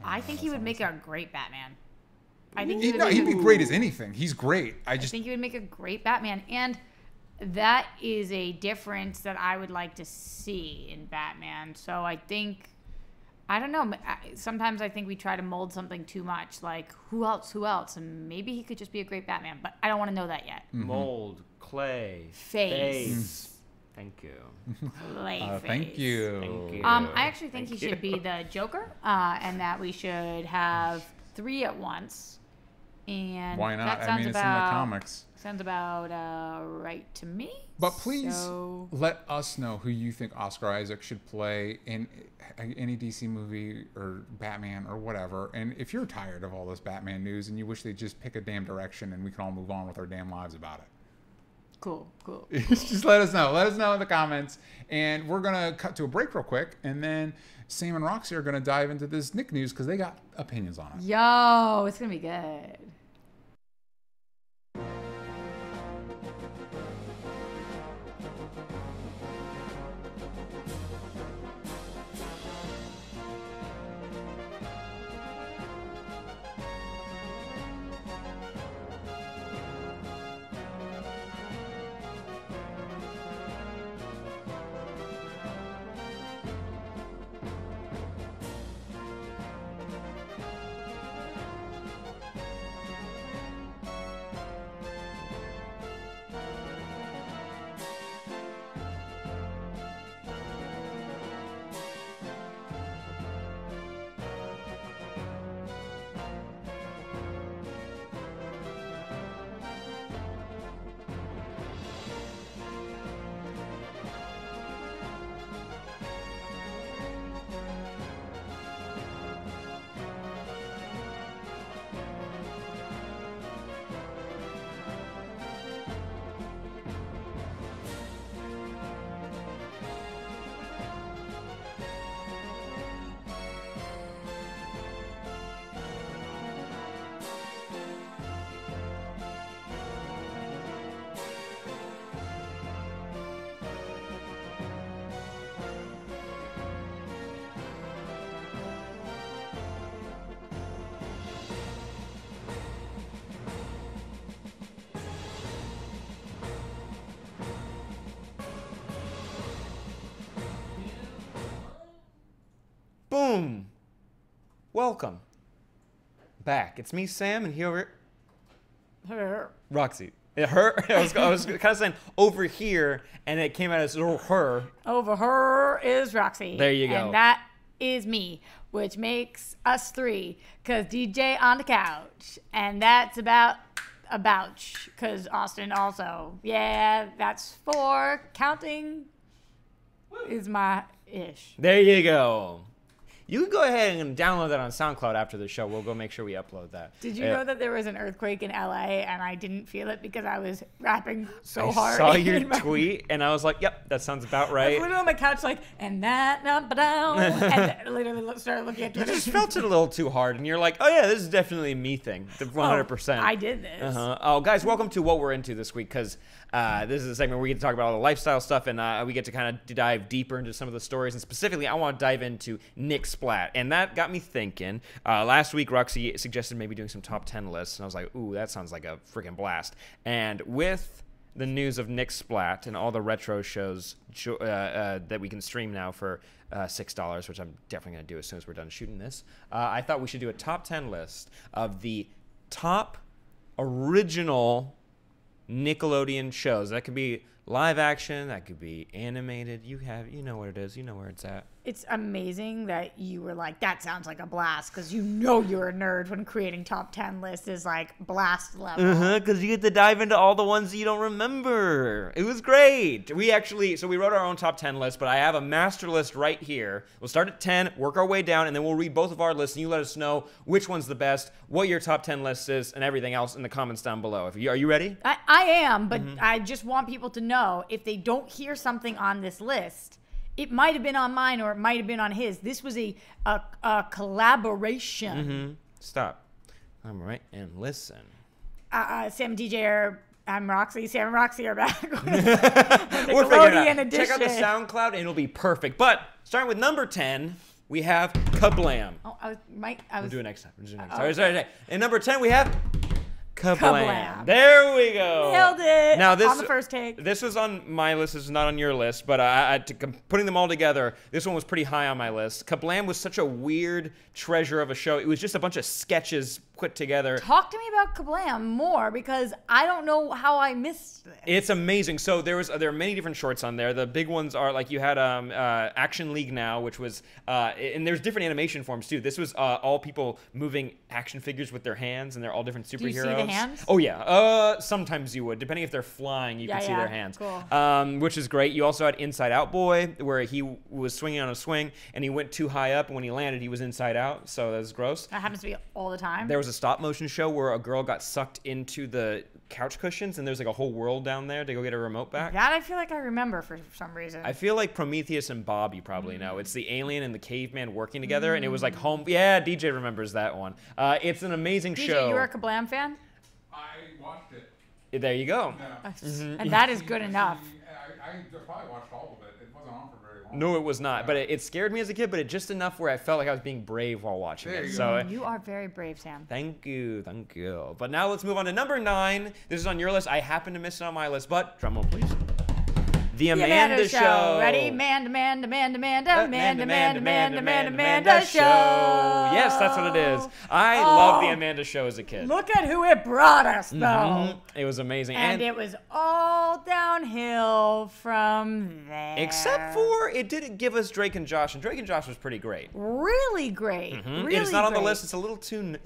I think he would make a great Batman. I think He'd be great as anything. He's great. I I just think he would make a great Batman, and that is a difference that I would like to see in Batman. So I think, I don't know. Sometimes I think we try to mold something too much, like who else, and maybe he could just be a great Batman. But I don't want to know that yet. Mold, clay, Face. Thank you. Clayface. thank you. Thank you. I actually think Thank he should be the Joker, and that we should have 3 at once. And Why not? That I mean, it's in the comics. Sounds about right to me. But please So- let us know who you think Oscar Isaac should play in any DC movie or Batman or whatever. And if you're tired of all this Batman news and you wish they'd just pick a damn direction and we can all move on with our damn lives about it. Cool. Just let us know. Let us know in the comments. And we're going to cut to a break real quick. And then Sam and Roxy are going to dive into this Nick news because they got opinions on it. Yo, it's going to be good. Boom. Welcome back. It's me, Sam, and here Roxy. Her. I was kind of saying over here, and it came out as her. Over her is Roxy. There you go. And that is me, which makes us 3, because DJ on the couch. And that's about a bouch, because Austin also. Yeah, that's 4. Counting is my ish. There you go. You can go ahead and download that on SoundCloud after the show. We'll go make sure we upload that. Did you know that there was an earthquake in LA and I didn't feel it because I was rapping so I hard? saw your in my- tweet, and I was like, yep, that sounds about I was right. literally on my couch like, and that up down, and literally started looking at You Twitter. just felt it a little too hard, and you're like, oh, yeah, this is definitely a me thing. The 100%. I did this. Uh-huh. Oh, guys, welcome to What We're Into this week, because this is a segment where we get to talk about all the lifestyle stuff, and we get to kind of dive deeper into some of the stories. And specifically, I want to dive into Nick Splat. And that got me thinking. Last week, Roxy suggested maybe doing some top 10 lists, and I was like, ooh, that sounds like a freaking blast. And with the news of Nick Splat and all the retro shows that we can stream now for $6, which I'm definitely going to do as soon as we're done shooting this, I thought we should do a top 10 list of the top original Nickelodeon shows. That could be live action, that could be animated. You know what it is. You know where it's at. It's amazing that you were like, that sounds like a blast, because you know you're a nerd when creating top 10 lists is like blast level. Because you get to dive into all the ones that you don't remember. It was great. We wrote our own top 10 list, but I have a master list right here. We'll start at 10, work our way down, and then we'll read both of our lists, and you let us know which one's the best, what your top 10 list is, and everything else in the comments down below. Are you ready? I am, but I just want people to know, if they don't hear something on this list, it might have been on mine or it might have been on his. This was a collaboration. Stop. All right, and listen. Sam and DJ I'm Roxy. Sam and Roxy are back. We're figuring it out. Edition. Check out the SoundCloud and it'll be perfect. But starting with number 10, we have Kablam. Oh, We'll do it next time. Oh. Sorry. And number 10, we have Kablam. Kablam. There we go. Nailed it. Now this on the first take. This was on my list. This is not on your list, but putting them all together, this one was pretty high on my list. Kablam was such a weird treasure of a show. It was just a bunch of sketches put together. Talk to me about Kablam more, because I don't know how I missed this. It's amazing. So there are many different shorts on there. The big ones are like you had Action League Now, which was and there's different animation forms too. This was all people moving action figures with their hands, and they're all different superheroes. Do you see the hands? Oh yeah. Sometimes you would, depending if they're flying, you can see their hands. Cool. Which is great. You also had Inside Out Boy, where he was swinging on a swing and he went too high up, and when he landed, he was inside out. So that's gross. That happens to be all the time. There was a stop motion show where a girl got sucked into the couch cushions, and there's like a whole world down there to go get her remote back. That I feel like I remember for some reason. I feel like Prometheus and Bob, you probably know. It's the alien and the caveman working together, and it was like home. Yeah, DJ remembers that one. It's an amazing DJ, show. you're a Kablam fan? I watched it. There you go. Yeah. And that is good enough. I probably watched all of it. It wasn't on for very long. No, it was not. But it scared me as a kid, but it just enough where I felt like I was being brave while watching There it. you So You are very brave, Sam. thank you. But now let's move on to number 9. This is on your list. I happen to miss it on my list, but drum roll, please. The Amanda Show. Ready? Amanda Show. Yes, that's what it is. I loved the Amanda Show as a kid. Look at who it brought us, though. It was amazing. And it was all downhill from there. Except for it did give us Drake and Josh, and Drake and Josh was pretty great. Really great. Really It's not on the great. list. It's a little too.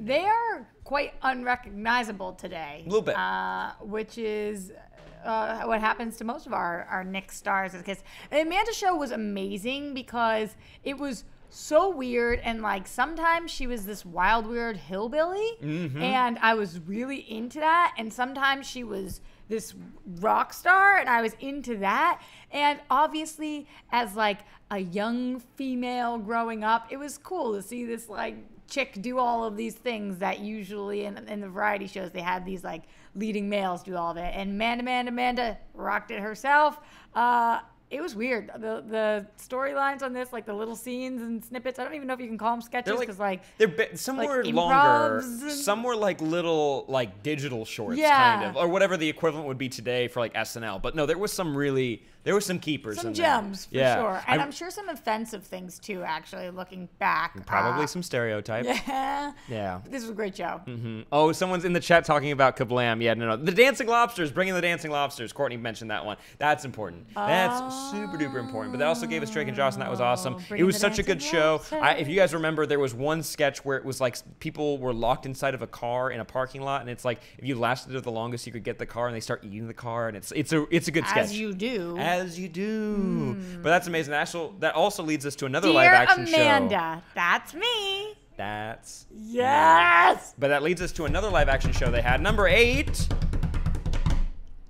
They are quite unrecognizable today. A little bit. Which is what happens to most of our Nick stars as kids. The Amanda Show was amazing because it was so weird, and like sometimes she was this wild, weird hillbilly, and I was really into that. And sometimes she was this rock star, and I was into that. And obviously, as like a young female growing up, it was cool to see this like chick do all of these things that usually in the variety shows they had these like leading males do all of it. And Amanda rocked it herself. It was weird. The storylines on this, like the little scenes and snippets, I don't even know if you can call them sketches, because some like were improvs longer, and- some were like little like digital shorts, Yeah. kind of, or whatever the equivalent would be today for like SNL. But no, there was some keepers, some in gems there. Yeah. for sure, and I'm sure some offensive things too. Actually, looking back, Probably some stereotypes. Yeah, Yeah. This was a great show. Oh, someone's in the chat talking about Kablam. Yeah, no. The Dancing Lobsters, bringing the Dancing Lobsters. Courtney mentioned that one. That's important. That's super duper important. But they also gave us Drake and Josh, and that was awesome. It Bringing was the such a good Dancing show. Lobsters. If you guys remember, there was one sketch where it was like people were locked inside of a car in a parking lot, and it's like if you lasted it the longest, you could get the car, and they start eating the car, and it's a good sketch. As you do. As you do. But that's amazing. That also leads us to another Dear live action show. Amanda, that's me. That's Yes. But that leads us to another live action show they had. Number 8.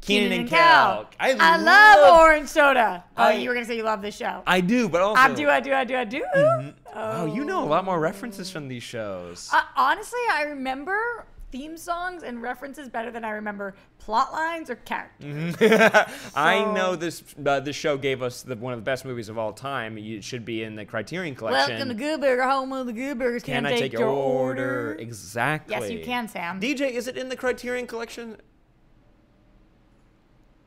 Keenan and Kel. Kel. I love orange soda. Oh, I- you were gonna say you love this show. I do, but also I do. Oh, you know a lot more references from these shows. Honestly, I remember theme songs and references better than I remember plot lines or characters. I know this show gave us one of the best movies of all time. It should be in the Criterion Collection. Welcome to Good Burger, home of the Good Burgers. Can I take your order? Exactly. Yes, you can, Sam. DJ, is it in the Criterion Collection?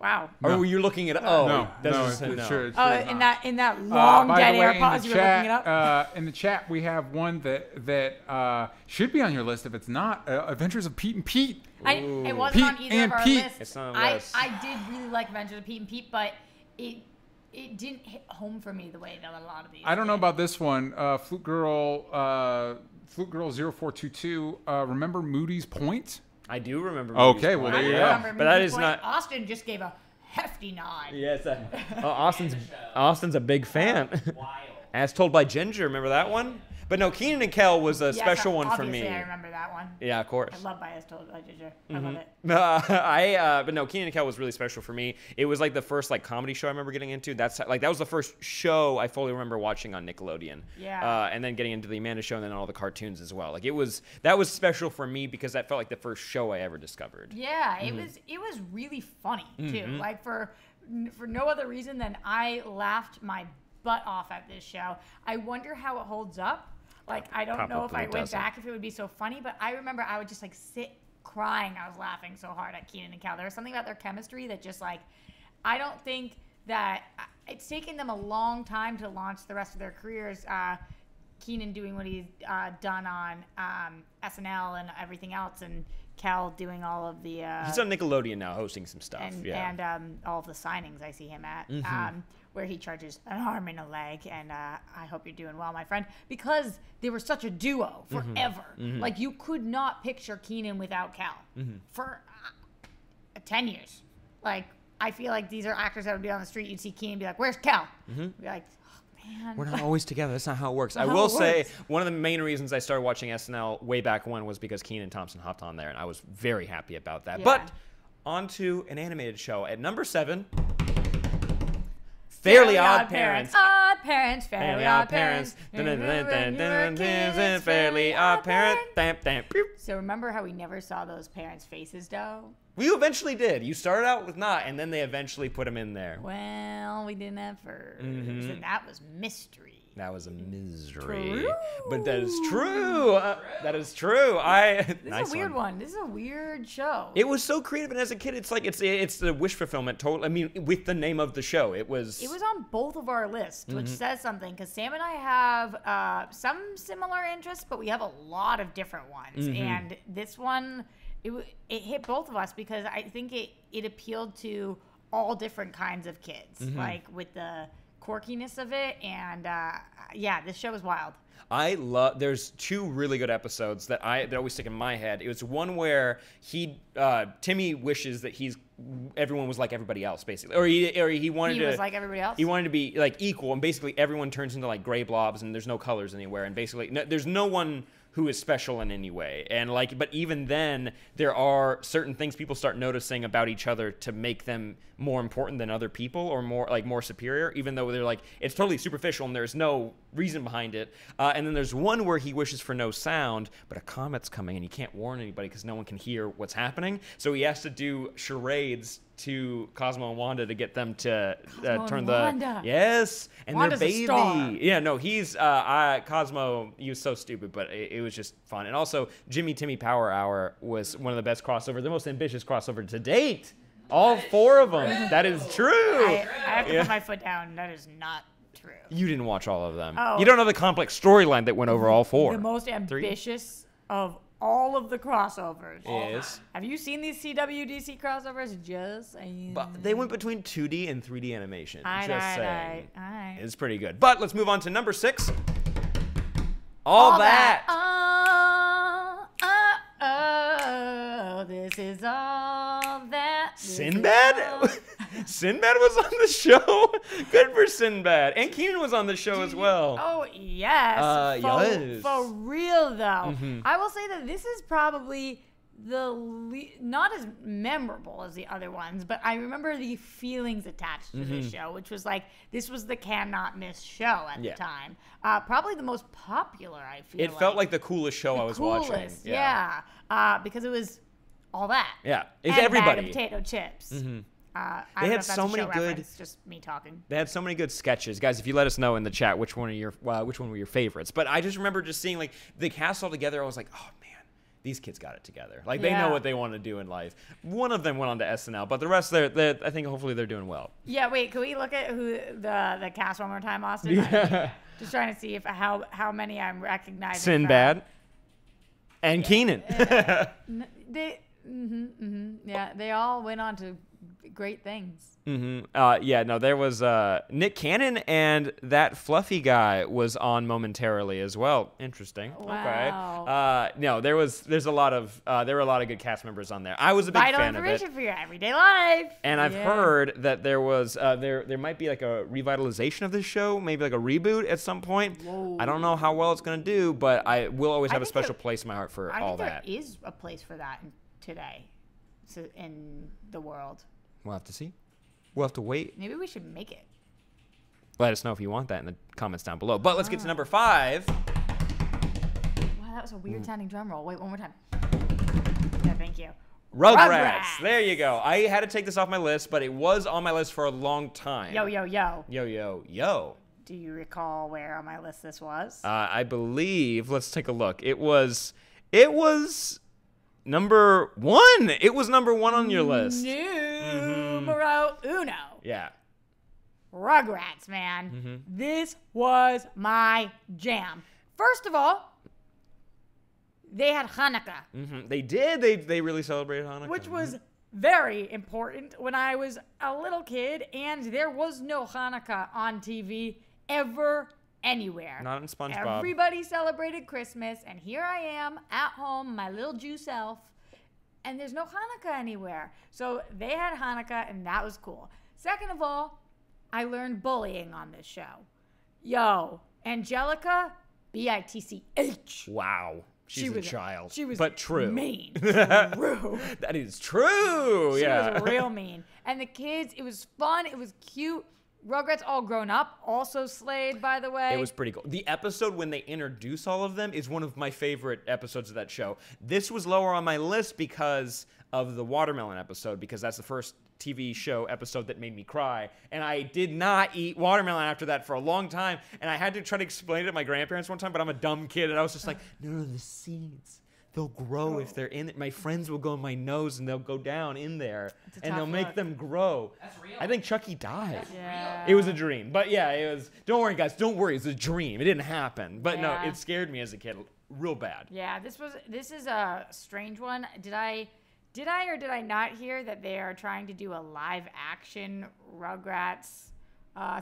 Wow. Or were you looking at? Oh, no, doesn't no, say it's no. true. It's Oh, true, in not. that long By dead the way, air in pause, the you were looking it up. in the chat, we have one that should be on your list. If it's not, Adventures of Pete and Pete. It wasn't Pete on either and of our Pete. lists. It's not on the list. I did really like Adventures of Pete and Pete, but it didn't hit home for me the way that a lot of these. I don't know did. about this one. Flute Girl 0422. Remember Moody's Point? I do remember. Okay, Moody's well, Point. I there you remember go. But that Moody's is Point. not. Austin just gave a hefty nod. Yes, Austin's a big fan. Wild. As told by Ginger, remember that one? But no, Keenan and Kel was a Yes, special one for obviously me. I remember that one. Yeah, of course. I love Bias Told by Ginger. I love it. But no, Keenan and Kel was really special for me. It was like the first like comedy show I remember getting into. That was the first show I fully remember watching on Nickelodeon. Yeah. And then getting into the Amanda Show and then all the cartoons as well. Like that was special for me because that felt like the first show I ever discovered. Yeah, it was really funny too. Like for no other reason than I laughed my butt off at this show. I wonder how it holds up. Like I don't know if Probably I went doesn't. back if it would be so funny, but I remember I would just like sit crying. I was laughing so hard at Keenan and Kel. There was something about their chemistry that just like I don't think that it's taken them a long time to launch the rest of their careers. Keenan doing what he's done on SNL and everything else, and Kel doing all of the He's on Nickelodeon now, hosting some stuff. and all of the signings I see him at, where he charges an arm and a leg. And I hope you're doing well, my friend, because they were such a duo forever. Like you could not picture Keenan without Kel for 10 years. Like I feel like these are actors that would be on the street. You'd see Keenan and be like, "Where's Kel?" Be like, man. We're not always together. That's not how it works. I Not how will it say works. one of the main reasons I started watching SNL way back when was because Kenan Thompson hopped on there, and I was very happy about that. Yeah. But on to an animated show at number 7. Fairly Odd Parents. Odd Parents. Fairly Odd Parents. Fairly Odd Parents. So remember how we never saw those parents' faces, though? We eventually did. You started out with not, and then they eventually put them in there. Well, we didn't at first, and that was mystery. That was a misery. True. But that is true. That is true. This Nice is a weird one. This is a weird show. It was so creative, and as a kid, it's like it's the wish fulfillment. Total. I mean, with the name of the show, it was. It was on both of our lists, which says something, because Sam and I have some similar interests, but we have a lot of different ones. And this one, it hit both of us because I think it appealed to all different kinds of kids, like with the quirkiness of it. And yeah, this show is wild. There's 2 really good episodes that always stick in my head. It was one where Timmy wishes that everyone was like everybody else, basically, or he wanted He was like everybody else. He wanted to be like equal, and basically everyone turns into like gray blobs, and there's no colors anywhere, and basically there's no one who is special in any way. And but even then, there are certain things people start noticing about each other to make them more important than other people, or more superior, even though they're like, it's totally superficial and there's no reason behind it. And then there's one where he wishes for no sound, but a comet's coming and he can't warn anybody because no one can hear what's happening. So he has to do charades to Cosmo and Wanda to get them to turn Wanda. Yes, and Wanda's their a baby. star. Yeah, no, he's Cosmo. He was so stupid, but it was just fun. And also, Jimmy Timmy Power Hour was one of the best crossovers, the most ambitious crossover to date. All 4 of them. That is true. I have to put my foot down. That is not true. You didn't watch all of them. Oh. You don't know the complex storyline that went over all 4. The most ambitious of all of the crossovers. Is. Have you seen these CWDC crossovers? Just saying. But they went between 2D and 3D animation. Just saying. All right. It's pretty good. But let's move on to number 6. All that. Oh, this is all that. This is Sinbad? all- Sinbad was on the show. Good for Sinbad. And Keenan was on the show as well. Oh, yes. Yes. For real, though. Mhm. I will say that this is probably not as memorable as the other ones, but I remember the feelings attached to this show, which was like, this was the cannot miss show at Yeah. the time. Probably the most popular, I feel It felt like the coolest show I was watching. coolest, yeah. Because it was all that. Yeah. It's And everybody. bag of potato chips. I They don't know had if that's so a many show good- reference, just me talking. They had so many good sketches, guys. If you let us know in the chat which one were your favorites, but I just remember just seeing like the cast all together. I was like, oh man, these kids got it together. Like they know Yeah. what they want to do in life. One of them went on to SNL, but the rest, they're I think hopefully they're doing well. Yeah, wait, can we look at who the cast one more time, Austin? Yeah. Just trying to see if how many I'm recognizing. Sinbad and Keenan. Yeah, they all went on to great things. There was Nick Cannon, and that fluffy guy was on momentarily as well. Interesting. Wow. Okay. No, there were a lot of good cast members on there. I was a big Vital fan of it. information for your everyday life. And I've Yeah. heard that there was there might be like a revitalization of this show, maybe like a reboot at some point. Whoa. I don't know how well it's gonna do, but I will always I have a think special there- place in my heart for I all think that. there is a place for that today, in the world. We'll have to see. We'll have to wait. Maybe we should make it. Let us know if you want that in the comments down below. But let's get to number 5. Wow, that was a weird sounding drum roll. Wait, one more time. Yeah, thank you. Rugrats. There you go. I had to take this off my list, but it was on my list for a long time. Yo, yo, yo. Yo, yo, yo. Do you recall where on my list this was? I believe, let's take a look. It was number 1. It was number 1 on your list. Numero uno. Yeah. Rugrats, man. This was my jam. First of all, they had Hanukkah, They did. They really celebrated Hanukkah. which was very important when I was a little kid, and there was no Hanukkah on TV ever anywhere. Not in SpongeBob. Everybody celebrated Christmas, and here I am at home, my little Jew self, and there's no Hanukkah anywhere. So they had Hanukkah, and that was cool. Second of all, I learned bullying on this show. Yo, Angelica, B-I-T-C-H. Wow. She's a child. She was but true. mean. True. That is true. She yeah. was real mean. And the kids, it was fun. It was cute. Rugrats all grown up, also slayed, by the way. It was pretty cool. The episode when they introduce all of them is one of my favorite episodes of that show. This was lower on my list because of the watermelon episode, because that's the first TV show episode that made me cry. And I did not eat watermelon after that for a long time. And I had to try to explain it to my grandparents one time, but I'm a dumb kid. And I was just like, no, the seeds. They'll grow if they're in it. My friends will go in my nose and they'll go down in there. It's a And tough they'll make look. them grow. That's real. I think Chucky died. That's Yeah. It was a dream. But yeah, it was. Don't worry, guys. Don't worry. It's a dream. It didn't happen. But no, Yeah. it scared me as a kid real bad. Yeah, this is a strange one. Did I or did I not hear that they are trying to do a live action Rugrats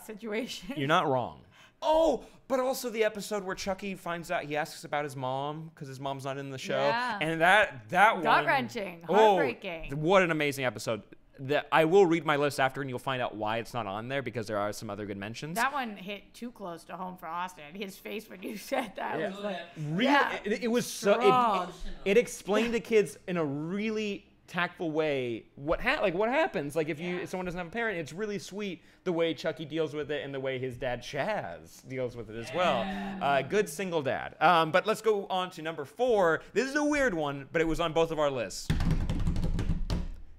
situation? You're not wrong. Oh, but also the episode where Chucky finds out, he asks about his mom because his mom's not in the show. Yeah. And that one. Gut-wrenching, Oh, heartbreaking. what an amazing episode. That I will read my list after and you'll find out why it's not on there because there are some other good mentions. That one hit too close to home for Austin. His face when you said that was like, Really, yeah, it was so strong. it explained to kids in a really tactful way what happens like if someone doesn't have a parent. It's really sweet the way Chucky deals with it and the way his dad Chaz deals with it as well. Good single dad. But let's go on to number 4. This is a weird one, but it was on both of our lists.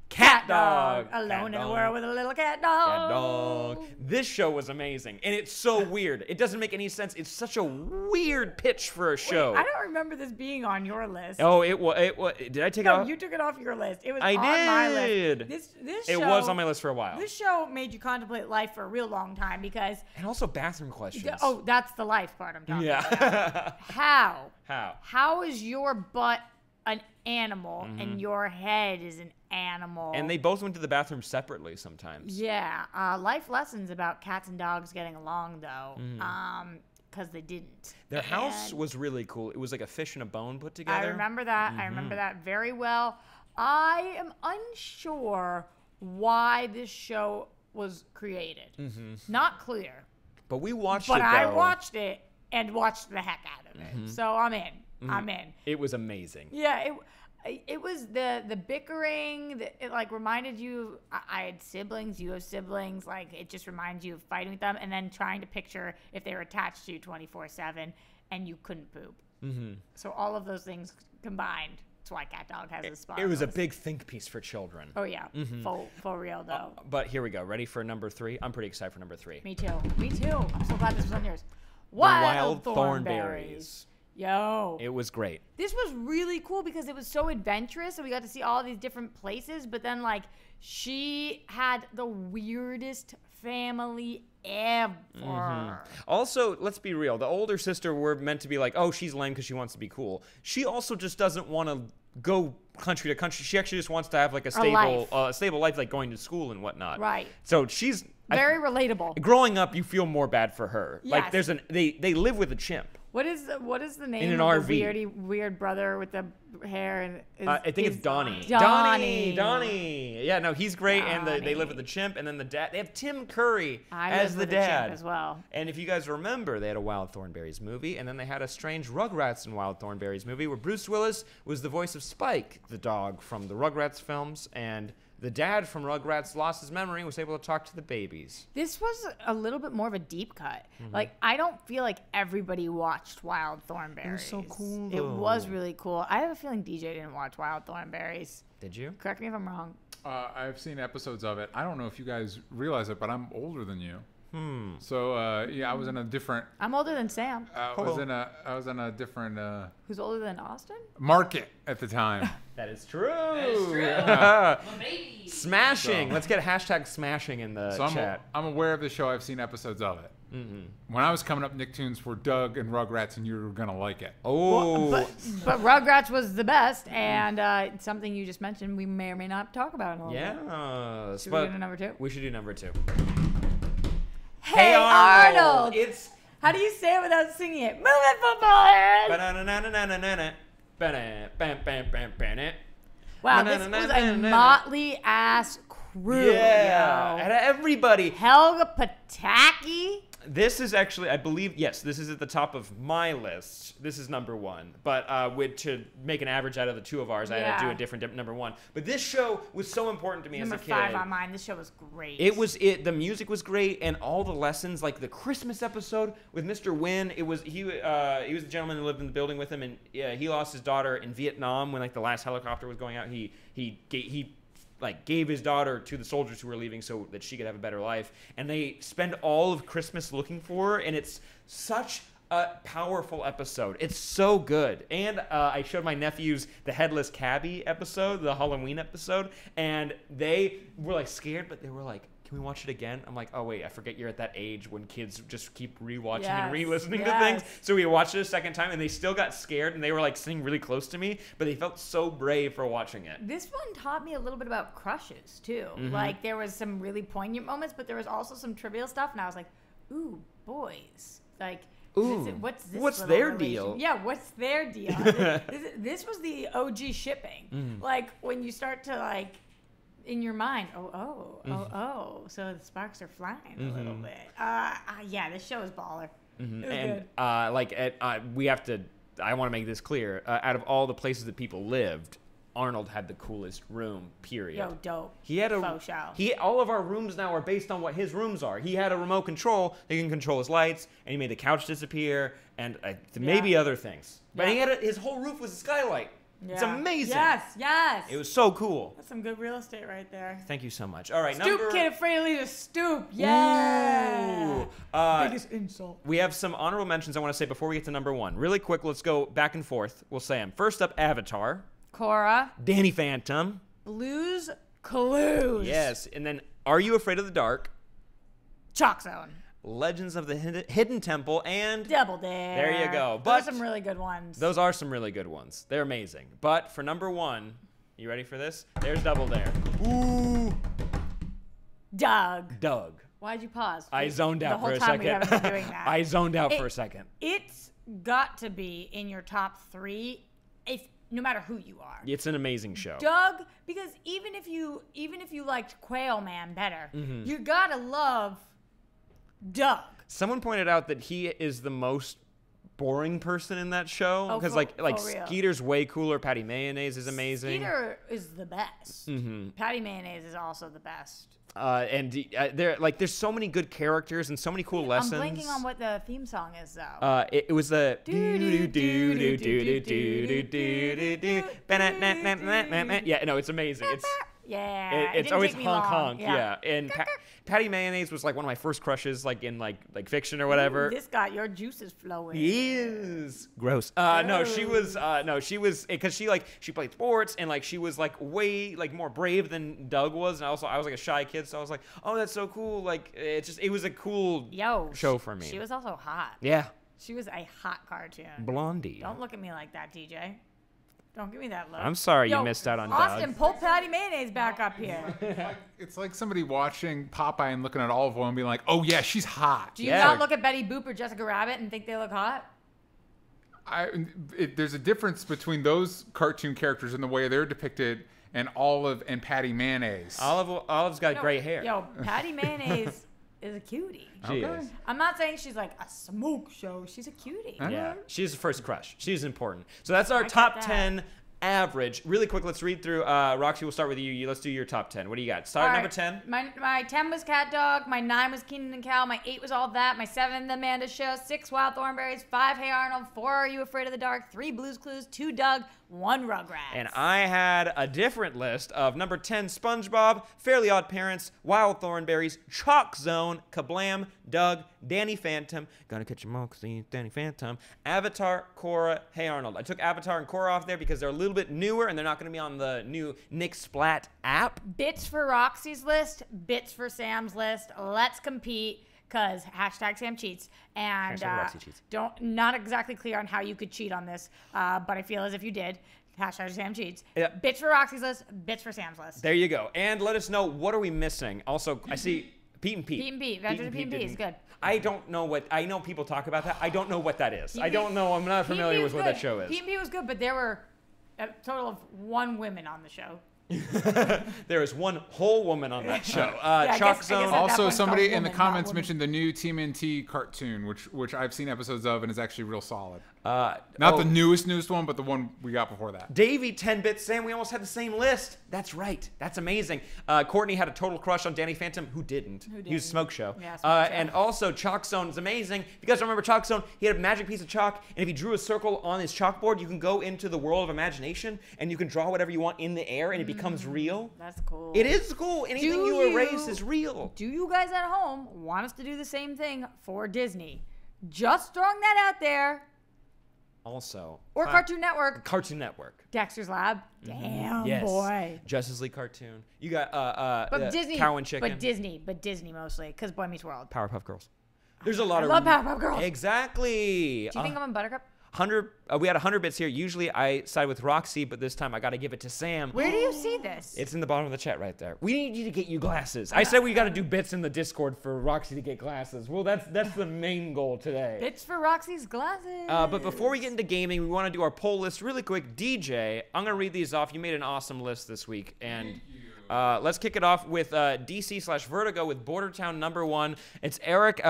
Cat Dog. Alone Cat in the Dog. world with a little cat dog. Cat Dog. This show was amazing, and it's so weird. It doesn't make any sense. It's such a weird pitch for a show. I don't remember this being on your list. Oh, it was. Did I take it No, off? you took it off your list. It was I on my did. list. This It show, was on my list for a while. This show made you contemplate life for a real long time because And also bathroom questions. oh, that's the life part I'm talking about. yeah. How? How? How is your butt an animal and your head is an animal? And they both went to the bathroom separately sometimes. Yeah, life lessons about cats and dogs getting along though, because they didn't. Their house And was really cool. It was like a fish and a bone put together. I remember that. I remember that very well. I am unsure why this show was created. Not clear. But we watched But it, I though. watched it and watched the heck out of it. So I'm in. I'm in. It was amazing. Yeah, it was the bickering that it like reminded you. I had siblings. You have siblings. Like it just reminds you of fighting with them, and then trying to picture if they were attached to you 24/7, and you couldn't poop. So all of those things combined. That's why Cat Dog has a spot. It on was the a list. big think piece for children. Oh yeah, for real though. But here we go. Ready for number 3? I'm pretty excited for number 3. Me too. Me too. I'm so glad this was on yours. Wild Thornberries. Yo. It was great. This was really cool because it was so adventurous and we got to see all these different places, but then like she had the weirdest family ever. Also, let's be real. The older sister, we're meant to be like, oh, she's lame because she wants to be cool. She also just doesn't want to go country to country. She actually just wants to have like a stable life, like going to school and whatnot. Right. So she's Very relatable. growing up. You feel more bad for her. Like Yes. there's they live with a chimp. What is the name In an of RV. the weird brother with the hair and I think it's Donnie. Donnie. Donnie. Yeah, no, he's great, and they Donnie. live with the chimp, and then the dad. They have Tim Curry I as live the with a chimp dad as well. And if you guys remember, they had a Wild Thornberrys movie, and then they had a strange Rugrats and Wild Thornberrys movie where Bruce Willis was the voice of Spike, the dog from the Rugrats films, and the dad from Rugrats lost his memory and was able to talk to the babies. This was a little bit more of a deep cut. Mm-hmm. Like I don't feel like everybody watched Wild Thornberrys. It was so cool, It though. was really cool. I have a feeling DJ didn't watch Wild Thornberries. Did you? Correct me if I'm wrong. I've seen episodes of it. I don't know if you guys realize it, but I'm older than you. So yeah, I was in a different. I'm older than Sam. I was in a different Who's older than Austin? market at the time. That is true. That is true. I'm a baby. Smashing. So- Let's get a hashtag smashing in the So chat. I'm aware of the show. I've seen episodes of it. When I was coming up, Nicktoons were Doug and Rugrats, and you were gonna like it. Oh. But Rugrats was the best, and something you just mentioned we may or may not talk about in a little bit. yeah. Should we go to number 2? We should do number 2. Hey Arnold! It's How do you say it without singing it? Move it, footballers! Wow, this was a motley ass crew. Yeah, Yo. and everybody. Helga Pataki. This is actually, I believe, yes, this is at the top of my list. This is number 1. But to make an average out of the two of ours, I had to do Yeah. a different number 1. But this show was so important to me Number as a kid. 5 on mine. This show was great. The music was great, and all the lessons, like the Christmas episode with Mr. Wynn. He was the gentleman who lived in the building with him, and he lost his daughter in Vietnam when like the last helicopter was going out. He gave his daughter to the soldiers who were leaving so that she could have a better life. And they spend all of Christmas looking for her, and it's such a powerful episode. It's so good. And I showed my nephews the Headless Cabbie episode, the Halloween episode, and they were like scared, but they were like, can we watch it again? I'm like, oh wait, I forget you're at that age when kids just keep rewatching and Yes, re-listening to yes. things. So we watched it a second time, and they still got scared, and they were like sitting really close to me, but they felt so brave for watching it. This one taught me a little bit about crushes too. Mm-hmm. Like there was some really poignant moments, but there was also some trivial stuff, and I was like, "Ooh, boys!" Like, Ooh, what's this? what's little their relation- deal? Yeah, what's their deal? this was the OG shipping. Mm-hmm. Like when you start to like. In your mind, Mm-hmm. so the sparks are flying a little bit. Yeah, this show is baller. Mm-hmm. It was And I want to make this clear. Out of all the places that people lived, Arnold had the coolest room, period. Yo, dope. He had a faux show. All of our rooms now are based on what his rooms are. He had a remote control. He can control his lights, and he made the couch disappear, and maybe other things. But Yeah. he had his whole roof was a skylight. It's Yeah. amazing. Yes. It was so cool. That's some good real estate right there. Thank you so much. All right, Stoop kid afraid to leave a stoop. Yeah. Ooh. Biggest insult. We have some honorable mentions I want to say before we get to number 1. Really quick, let's go back and forth. We'll say them. First up, Avatar. Cora. Danny Phantom. Blues Clues. Yes. And then Are You Afraid of the Dark? Chalk Zone. Legends of the Hidden Temple, and Double Dare. There you go. Those But are some really good ones. those are some really good ones. They're amazing. But for number 1, you ready for this? There's Double Dare. Ooh. Doug. Doug. Why'd you pause? I zoned out the whole for a time second. We haven't been doing that. I zoned out for a second. It's got to be in your top 3, no matter who you are. It's an amazing show. Doug, because even if you liked Quail Man better, Mm-hmm. you gotta love Doug. Someone pointed out that he is the most boring person in that show Oh, because for like real. Skeeter's way cooler. Patty Mayonnaise is amazing. Skeeter is the best. Mm-hmm. Patty Mayonnaise is also the best. There's so many good characters and so many cool lessons. I'm blanking on what the theme song is though. It was the yeah, no, it's amazing. Yeah, it It's didn't always take me honk long. honk. Yeah. And Patty Mayonnaise was like one of my first crushes, like in like fiction or whatever. This got your juices flowing. He is gross. No, she was because she played sports and like she was like way like more brave than Doug was, and I was like a shy kid, so I was like, oh, that's so cool. Like it was a cool show for me. She was also hot. Yeah, She was a hot cartoon. Blondie. Don't look at me like that, DJ. Don't give me that look. I'm sorry you Yo, missed out on Austin, Doug. pull Patty Mayonnaise back up here. It's like somebody watching Popeye and looking at Olive Oil and being like, "Oh yeah, she's hot." Do you Yeah. not look at Betty Boop or Jessica Rabbit and think they look hot? There's a difference between those cartoon characters and the way they're depicted, and Olive and Patty Mayonnaise. Olive's got great hair. Yo, Patty Mayonnaise is a cutie. She Okay. is. I'm not saying she's like a smoke show. She's a cutie. Yeah, she's the first crush. She's important. So that's our I get top that. 10 average. Really quick, let's read through. Roxy, we'll start with you. Let's do your top 10. What do you got? Start All number right. 10. My 10 was Cat Dog. My 9 was Keenan and Cal. My 8 was All That. My 7, The Amanda Show. 6, Wild Thornberries. 5, Hey Arnold. 4, Are You Afraid of the Dark? 3, Blue's Clues. 2, Doug. 1, Rugrats. And I had a different list of number 10, SpongeBob, Fairly Odd Parents, Wild Thornberries, Chalk Zone, Kablam, Doug, Danny Phantom, Gonna Catch 'Em All 'Cause He's Danny Phantom, Avatar, Korra, Hey Arnold. I took Avatar and Korra off there because they're a little bit newer and they're not going to be on the new Nick Splat app. Bits for Roxy's list. Bits for Sam's list. Let's compete. Because hashtag Sam cheats, and Hashtag Roxy cheats. not exactly clear on how you could cheat on this, but I feel as if you did. Hashtag Sam cheats. Yeah. Bits for Roxy's list, bits for Sam's list. There you go. And let us know, what are we missing? Also, I see Pete and Pete. Pete and Pete. Adventures of Pete and Pete is good. I don't know what, I know people talk about that. I don't know what that is. Pete I and don't Pete- know. I'm not Pete and familiar Pete with was what that good. show is. Pete and Pete was good, but there were a total of 1 woman on the show. There is one whole woman on that show. I Chalk guess- I guess Zone. that- Also, one's somebody called in the Woman, not comments Woman. mentioned the new TMNT cartoon, which I've seen episodes of and is actually real solid. Not oh, the newest one, but the one we got before that. Davey, 10-bit Sam, we almost had the same list. That's right. That's amazing. Courtney had a total crush on Danny Phantom. Who didn't? He was didn't? Smoke Show. Yeah, Smoke Show. And also, Chalk Zone is amazing. If you guys don't remember Chalk Zone, he had a magic piece of chalk, and if he drew a circle on his chalkboard, you can go into the world of imagination, and you can draw whatever you want in the air, and it becomes real. That's cool. It is cool. Anything Do you erase you- is real. Do you guys at home want us to do the same thing for Disney? Just throwing that out there. Also, Or Cartoon Network. Cartoon Network. Dexter's Lab. Damn, Yes. boy. Justice League cartoon. You got But Disney. Cow and Chicken. But Disney mostly, because Boy Meets World. Powerpuff Girls. There's a lot I of love Powerpuff Girls. Exactly. Do you think I'm a Buttercup? 100. We had 100 bits here. Usually I side with Roxy, but this time I got to give it to Sam. Where do you see this? It's in the bottom of the chat right there. We need you to get you glasses. I said we got to do bits in the Discord for Roxy to get glasses. Well, that's the main goal today. It's for Roxy's glasses. But before we get into gaming, we want to do our poll list really quick. DJ, I'm going to read these off. You made an awesome list this week. And let's kick it off with DC/Vertigo with Bordertown #1. It's Eric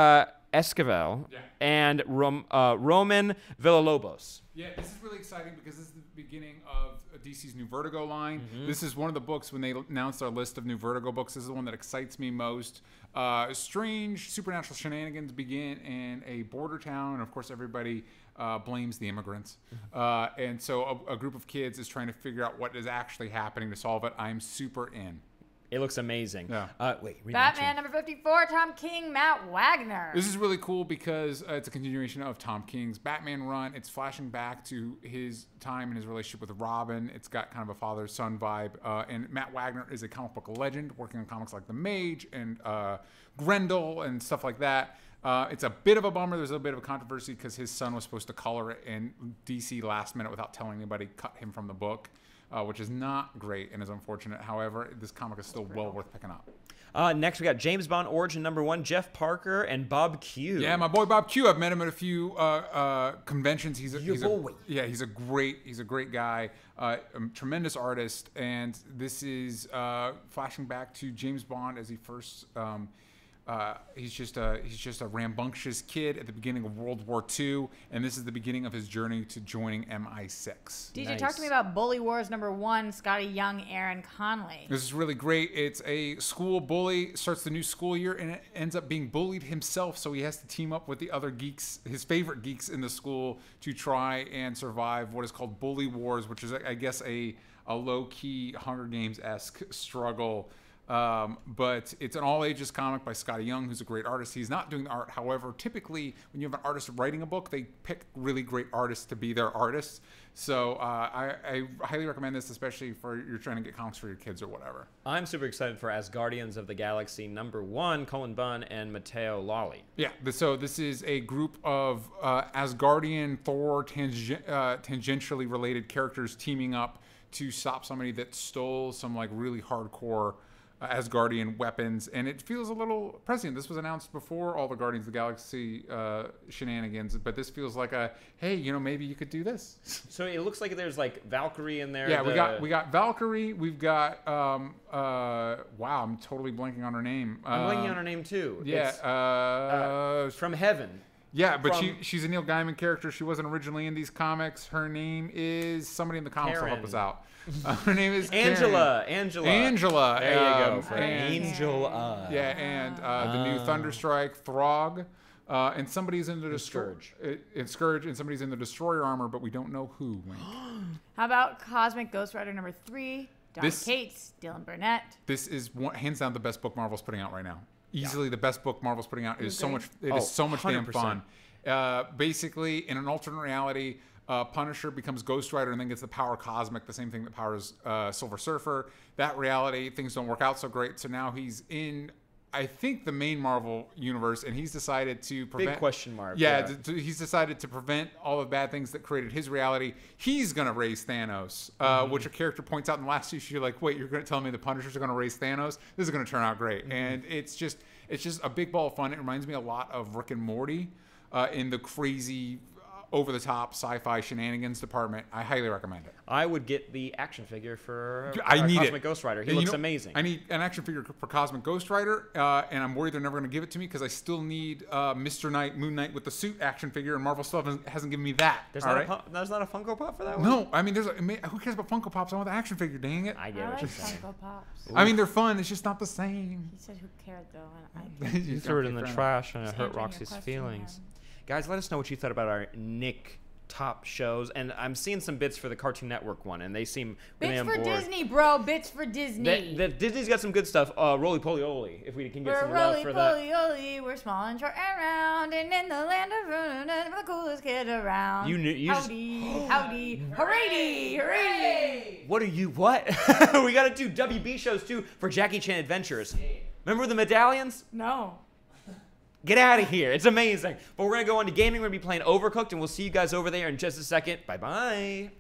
Esquivel and Roman Villalobos. Yeah, this is really exciting because this is the beginning of DC's new Vertigo line. This is one of the books, when they announced our list of new Vertigo books, this is the one that excites me most. Strange supernatural shenanigans begin in a border town, and of course everybody blames the immigrants. And so a group of kids is trying to figure out what is actually happening to solve it. I'm super in. It looks amazing. Yeah. Wait, read Batman #54, Tom King, Matt Wagner. This is really cool because it's a continuation of Tom King's Batman run. It's flashing back to his time and his relationship with Robin. It's got kind of a father-son vibe. And Matt Wagner is a comic book legend, working on comics like The Mage and Grendel and stuff like that. It's a bit of a bummer. There's a bit of a controversy because his son was supposed to color it, and DC last minute, without telling anybody, cut him from the book. Which is not great and is unfortunate. However, this comic is still well worth picking up. Next, we got James Bond Origin #1, Jeff Parker and Bob Q. Yeah, my boy Bob Q. I've met him at a few conventions. He's a great guy, a tremendous artist, and this is flashing back to James Bond as he first He's just a rambunctious kid at the beginning of World War II, and this is the beginning of his journey to joining MI6. DJ, Nice. talk to me about Bully Wars #1, Scotty Young, Aaron Conley. This is really great. It's a school bully, starts the new school year, and it ends up being bullied himself, so he has to team up with the other geeks, his favorite geeks in the school, to try and survive what is called Bully Wars, which is, I guess, a low-key Hunger Games-esque struggle. But it's an all-ages comic by Scotty Young, who's a great artist. He's not doing the art. However, typically, when you have an artist writing a book, they pick really great artists to be their artists. So I highly recommend this, especially for you're trying to get comics for your kids or whatever. I'm super excited for Asgardians of the Galaxy #1, Cullen Bunn and Matteo Lolli. Yeah, so this is a group of Asgardian, Thor, tangentially related characters teaming up to stop somebody that stole some like really hardcore Asgardian weapons, and it feels a little prescient. This was announced before all the Guardians of the Galaxy shenanigans, but this feels like a, hey, maybe you could do this. So it looks like there's like Valkyrie in there. Yeah, we got Valkyrie. We've got wow, I'm totally blanking on her name. I'm blanking on her name too. Yeah, It's from Heaven. yeah, but she's a Neil Gaiman character. She wasn't originally in these comics. Her name is somebody in the comics will help Karen. us out. Her name is Angela. Karen. Angela. Angela. There you go. For and- Angela. Yeah, and the new Thunderstrike, Throg, and somebody's in the Scourge. It's Scourge, and somebody's in the Destroyer armor, but we don't know who. Wink. How about Cosmic Ghost Rider #3, Don This- Cates, Dylan Burnett. This is hands down the best book Marvel's putting out right now. Easily the best book Marvel's putting out. It is so agree? much. It is so much damn 100%. fun. Basically, in an alternate reality, Punisher becomes Ghost Rider and then gets the power Cosmic, the same thing that powers Silver Surfer. That reality, things don't work out so great. So now he's in, I think, the main Marvel universe, and he's decided to prevent. Big question mark. Yeah, he's decided to prevent all the bad things that created his reality. He's going to raise Thanos, which a character points out in the last issue. You're like, wait, you're going to tell me the Punishers are going to raise Thanos? This is going to turn out great. And it's just a big ball of fun. It reminds me a lot of Rick and Morty in the crazy, over-the-top sci-fi shenanigans department. I highly recommend it. I would get the action figure for I need Cosmic it. Ghost Rider. He You looks know, amazing. I need an action figure for Cosmic Ghost Rider, and I'm worried they're never going to give it to me because I still need Mr. Knight, Moon Knight with the suit action figure, and Marvel still hasn't given me that. There's all not, right? there's not a Funko Pop for that one? No, I mean, who cares about Funko Pops? I want the action figure, dang it. I I get what like you're saying. Funko Pops. I mean, they're fun. It's just not the same. He said who cared though, and I You threw it in the trash and it Just hurt answering your Roxy's question, feelings. man. Guys, let us know what you thought about our Nick top shows. And I'm seeing some bits for the Cartoon Network one, and they seem really Bits on for board. Disney, bro. Bits for Disney. Disney's got some good stuff. Roly Poly Oly, if we can get We're some love roly for that. poly oly, we're small and short and round, and in the land of we're the coolest kid around. You just- howdy, howdy, hooray, hooray! What are you? What? We got to do WB shows too for Jackie Chan Adventures. Remember the medallions? No. Get out of here. It's amazing. But we're going to go on to gaming. We're going to be playing Overcooked, and we'll see you guys over there in just a second. Bye-bye.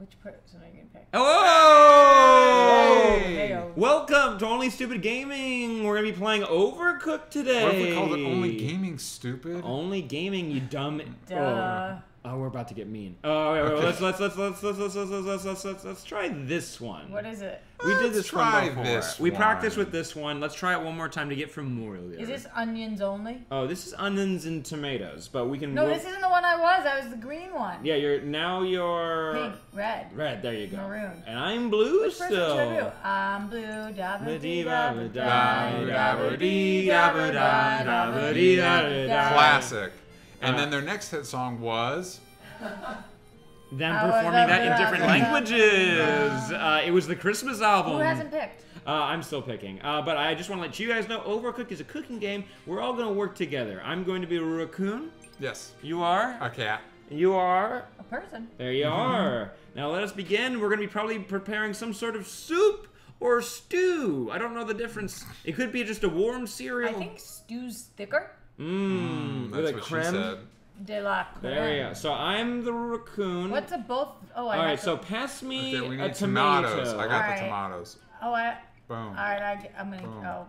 Which person are you gonna pick? Hello! Hey-o. Welcome to Only Stupid Gaming. We're gonna be playing Overcooked today. What if we called it Only Gaming Stupid? Only Gaming, you dumb. Duh. Oh, we're about to get mean. Oh, wait, Okay. let's try this one. What is it? We did Let's this try one before. this We one. practiced with this one. Let's try it one more time to get familiar. Is this onions only? Oh, this is onions and tomatoes, but we can. No, this isn't the one I was. I was the green one. Yeah, you're Pink, red. red. There you go. Maroon. And I'm blue Which person still. should I do? I'm blue. Classic. And then their next hit song was. Them I was performing that in up different there. languages. It was the Christmas album. Who hasn't picked? I'm still picking. But I just want to let you guys know, Overcooked is a cooking game. We're all going to work together. I'm going to be a raccoon. Yes. You are? A cat. You are? A person. There you are. Now let us begin. We're going to be probably preparing some sort of soup or stew. I don't know the difference. It could be just a warm cereal. I think stew's thicker. Mmm. That's With a what creme. she said. De la creme. There you go. So I'm the raccoon. What's a both? Oh, I All right, have so to- pass me Okay, we a need tomato. tomatoes. I got Alright. the tomatoes. Oh, Boom. all right. I'm gonna. Boom.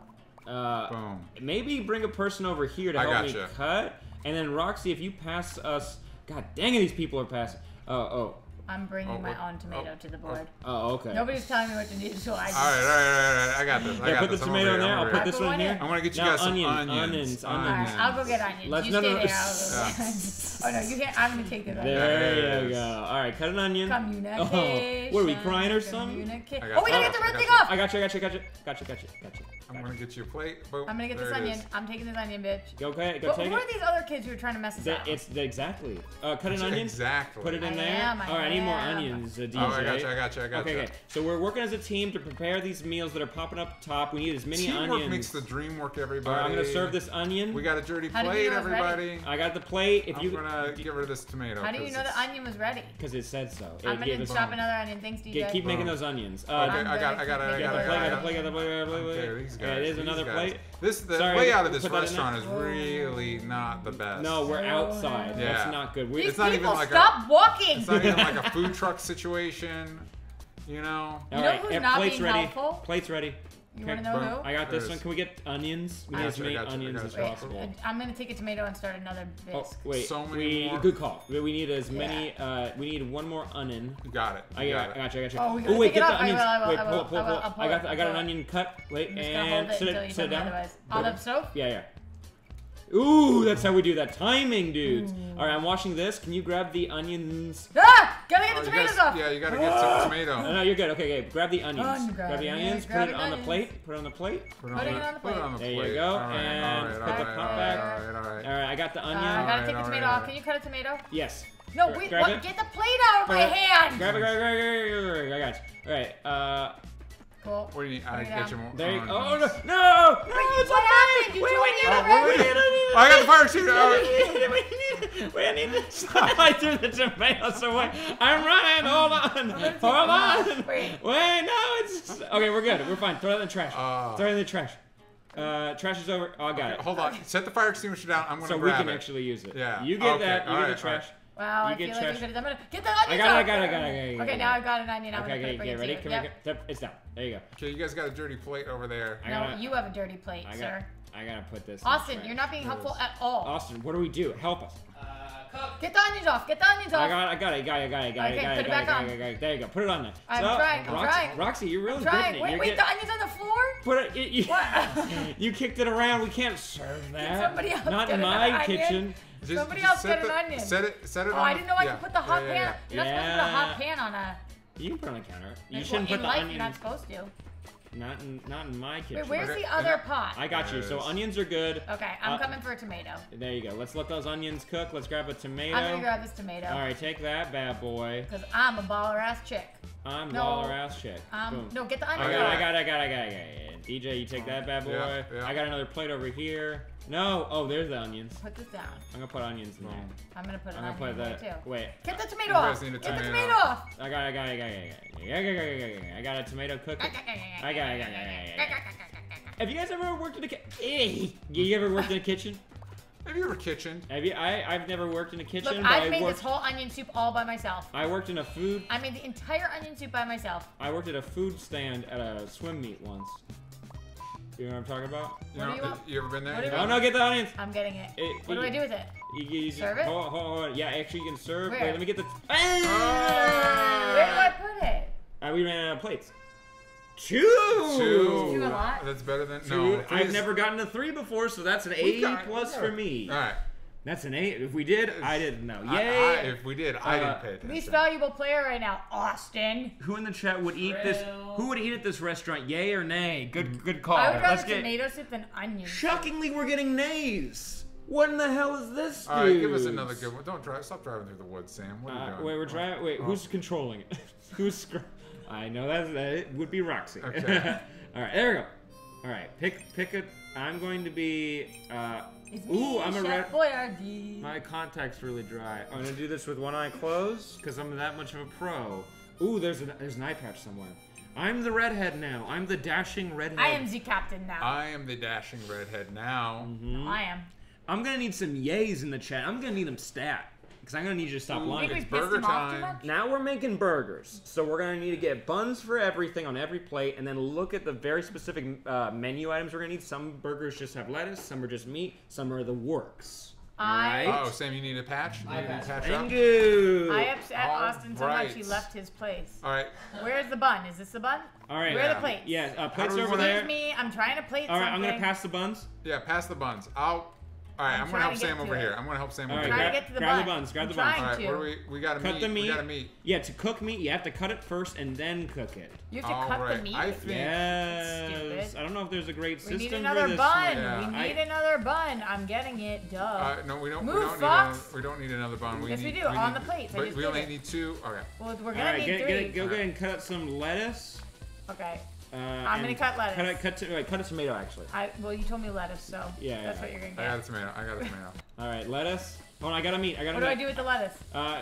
Oh, Boom. Maybe bring a person over here to I help me gotcha. cut, and then Roxy, if you pass us, God dang it, these people are passing. I'm bringing Oh, my what- own tomato to the board. Okay. Nobody's telling me what to do, so I. All right. I got this. I Yeah, got put the this. I'm tomato over in there. here, I'll I'm put over this here. one here. I'm gonna get you Now, guys some onions. onions. All right, I'll go get onions. Let's- you no, stay no, there. no. I'll go get Oh no, you can't. I'm gonna take the onions. There There you it go. is. All right, cut an onion. Communication. What are we crying or something? Communica- I got Oh, we gotta you. get the red I thing got you. off. I got you. I'm gonna get you a plate. Boom. I'm gonna get There this it onion. is. I'm taking this onion, bitch. Okay, go But take who are it. these other kids who are trying to mess us up? It's exactly. Cut an onion. Exactly. Put it in I there. am, All right, I need more am. onions, DJ. Oh, I got you. Okay. So we're working as a team to prepare these meals that are popping up top. We need as many Teamwork onions. makes the dream work, All everybody. right, I'm gonna serve this onion. We got a dirty How did you plate, know it was ready? everybody. I got the plate. If I'm you, gonna get rid of this tomato. How do you know the onion was ready? because it said so. I'm It gonna gave us. chop another onion. Thanks, DJ. Keep making Boom. those onions. Okay, I'm I got gonna it. keep Got the plate. Okay, these guys. There's these another guys. plate. The Sorry, layout of this put that in restaurant is there. really not the best. No, we're outside. Yeah. That's not good. We, These It's not even people, like a- stop walking. It's not even like a food truck situation, you know? all You know right, who's not plate's being ready. helpful? Plate's ready. You Okay, want to know boom. who? I got There this it one. is. Can we get onions? We I need as gotcha, many I gotcha, I onions gotcha. as Wait, possible. I'm gonna take a tomato and start another Oh, bisque. wait. So many more. Good call. We need as many. We need one more onion. You got it. I You got you. Oh, we gotta wait, take it get the off. I onions. will, I will, Wait, I will, pull. I will, I'll pull I got it, I I'll got an pull it. onion cut. Wait, I'm just gonna and hold it sit until it you tell me down. otherwise. On the stove? Yeah. Ooh, that's how we do that. Timing, dudes. All right, I'm washing this. Can you grab the onions? Ah! Gotta get Oh, the you tomatoes guys- off. Yeah, you gotta get some tomato. No, you're good. Okay. Grab the onions. Onion, Grab the grab onions. it, Put grab it it, on the onions. plate. Put it on the plate. Put Putting it on the Put it plate. on the There plate. you go, All right, and all put right, the all pot right, back. all right. All right, I got the onion. I gotta Alright, take the alright, tomato alright. off. Can you cut a tomato? Yes. No, Gra- wait, grab what? it. Get the plate out of my hand. Grab it. I got you. All right. Cool. What do you need? I Bring it get you down. more. There you go. Oh, onions. no. Wait, It's what okay. happened? You Wait, told wait, me no, to wait, ready. wait, I got the fire extinguisher. Wait, I need to stop. I threw the tomatoes away. I'm running. Hold on. Wait. Wait, no, it's okay. We're good. We're fine. Throw it in the trash. Throw it in the trash. Trash is over. Oh, I got it. Hold on. Set the fire extinguisher down. I'm gonna So we grab can it. actually use it. Yeah. You get Okay, that. You all get right, the trash. Wow, You I get feel like trash. we could have done it. Get the onions I got it. off. I got it. Okay, now I've got an onion. I'm Okay, gonna bring get it ready. to Come you. here. Yep. It's down. There you go. Okay, you guys got a dirty plate over there. I No, gotta- you have a dirty plate, sir. I gotta put this. in the Austin, trash. you're not being There it helpful is. at all. Austin, what do we do? Help us. Cook. Get the onions off. Get the onions off. I got it. Okay, put it back on. There you go. Put it on there. I'm So, trying, I'm Roxy, trying. Roxy, you're really Trying. good at it. Wait, You're wait, get- the onions on the floor? Put it. You, What? you kicked it around. We can't serve that. somebody else Not get in an my onion? kitchen. Somebody else set get an onion. Set it Oh, on. I didn't know I yeah. could put the hot Yeah, pan. You're not supposed to put a hot Yeah. pan on a. You can put it on the counter. You Well, shouldn't put in the life, onions. you're not supposed to. Not in my kitchen. Wait, where's Okay, the and other that- pot? I got you. There So it is. onions are good. Okay, I'm coming for a tomato. There you go. Let's let those onions cook. Let's grab a tomato. I'm gonna grab this tomato. All right, take that bad boy. Because I'm a baller ass chick. I'm No. baller ass chick. Boom. No, get the I onions got off. it. DJ, you take that bad boy. Yeah, yeah. I got another plate over here. No. Oh, there's the onions. Put this down. I'm gonna put onions in there. I'm gonna put an I'm gonna onion put in that. there too. Wait. Get the tomato You off. guys need a Get the tomato. tomato off. I got a tomato cooking. I got it. Have you guys ever worked in a kitchen? You ever worked in a kitchen? Have you ever kitchened? Have you? I've never worked in a kitchen, Look, but I've I made worked. this whole onion soup all by myself. I worked in a food. I made the entire onion soup by myself. I worked at a food stand at a swim meet once. You know what I'm talking about? You What know, do you want? you ever been there? What do you Oh want? no, get the onions. I'm getting it. It- What do I do with it? You Serve it? Hold on. Yeah, actually, you can serve. Where? Wait, let me get the. Ah! Where do I put it? We ran out of plates. Two. Two. Do a lot? That's better than Two. no. I've never gotten a 3 before, so that's an We've A got- plus yeah. for me. All right. That's an 8. If we did, I didn't know. I- Yay! if we did, I didn't pay attention. Least valuable player right now, Austin. Who in the chat would eat this? True. Who would eat at this restaurant? Yay or nay? Good call. I would rather Let's get. tomato soup than onion soup. Shockingly, we're getting nays. What in the hell is this, dude? All right, give us another good one. Don't drive. Stop driving through the woods, Sam. What are you doing? Wait, we're trying. Wait, who's controlling it? Who's? I know that it would be Roxy. Okay. All right, there we go. All right, pick a. I'm going to be. It's Ooh, me, I'm a Chef red. Boyardee. My contact's really dry. I'm gonna do this with one eye closed because I'm that much of a pro. Ooh, there's an eye patch somewhere. I'm the redhead now. I'm the dashing redhead. I am the captain now. I am the dashing redhead now. I am. I'm gonna need some yays in the chat. I'm gonna need them stat because I'm gonna need you to stop Ooh, Think lying. we it's pissed burger him off too time. much? Now we're making burgers, so we're gonna need to get buns for everything on every plate, and then look at the very specific menu items we're gonna need. Some burgers just have lettuce, some are just meat, some are the works. I- Right? Oh, Sam, you need a patch? You need a patch up? Thank you. I upset All Austin so much he right. left his place. All right. Where's the bun? Is this the bun? All right. Where are the plates? Yeah, How plates do we are over wanna- there. Excuse me, I'm trying to plate All right, something. I'm gonna pass the buns. Yeah, pass the buns. All right, I'm gonna trying help to get Sam to over it. here. I'm gonna help Sam All over right, trying here. to get to the grab the bun. buns, grab I'm the buns. trying All right, to. what do we got? Cut the meat. We got a meat. Yeah, to cook meat, you have to cut it first and then cook it. You have to All cut right, the meat? I think. Yes. stupid. I don't know if there's a great We system need for another this bun. one. Yeah. We need another bun. I'm getting it. Duh. No, we don't. Move, we don't need Fox. another. We don't need another bun. Yes, we need, do, on need- the plates. I But just we did only it. need 2. Okay. Well, we're All gonna right, need get 3. it. Go ahead and cut up some lettuce. Okay. I'm gonna cut lettuce. Cut a tomato actually. Well, you told me lettuce, so Yeah, that's yeah. what you're gonna I got get. a tomato. I got a tomato. All right, lettuce. Hold on, I got a meat. What do I do with the lettuce?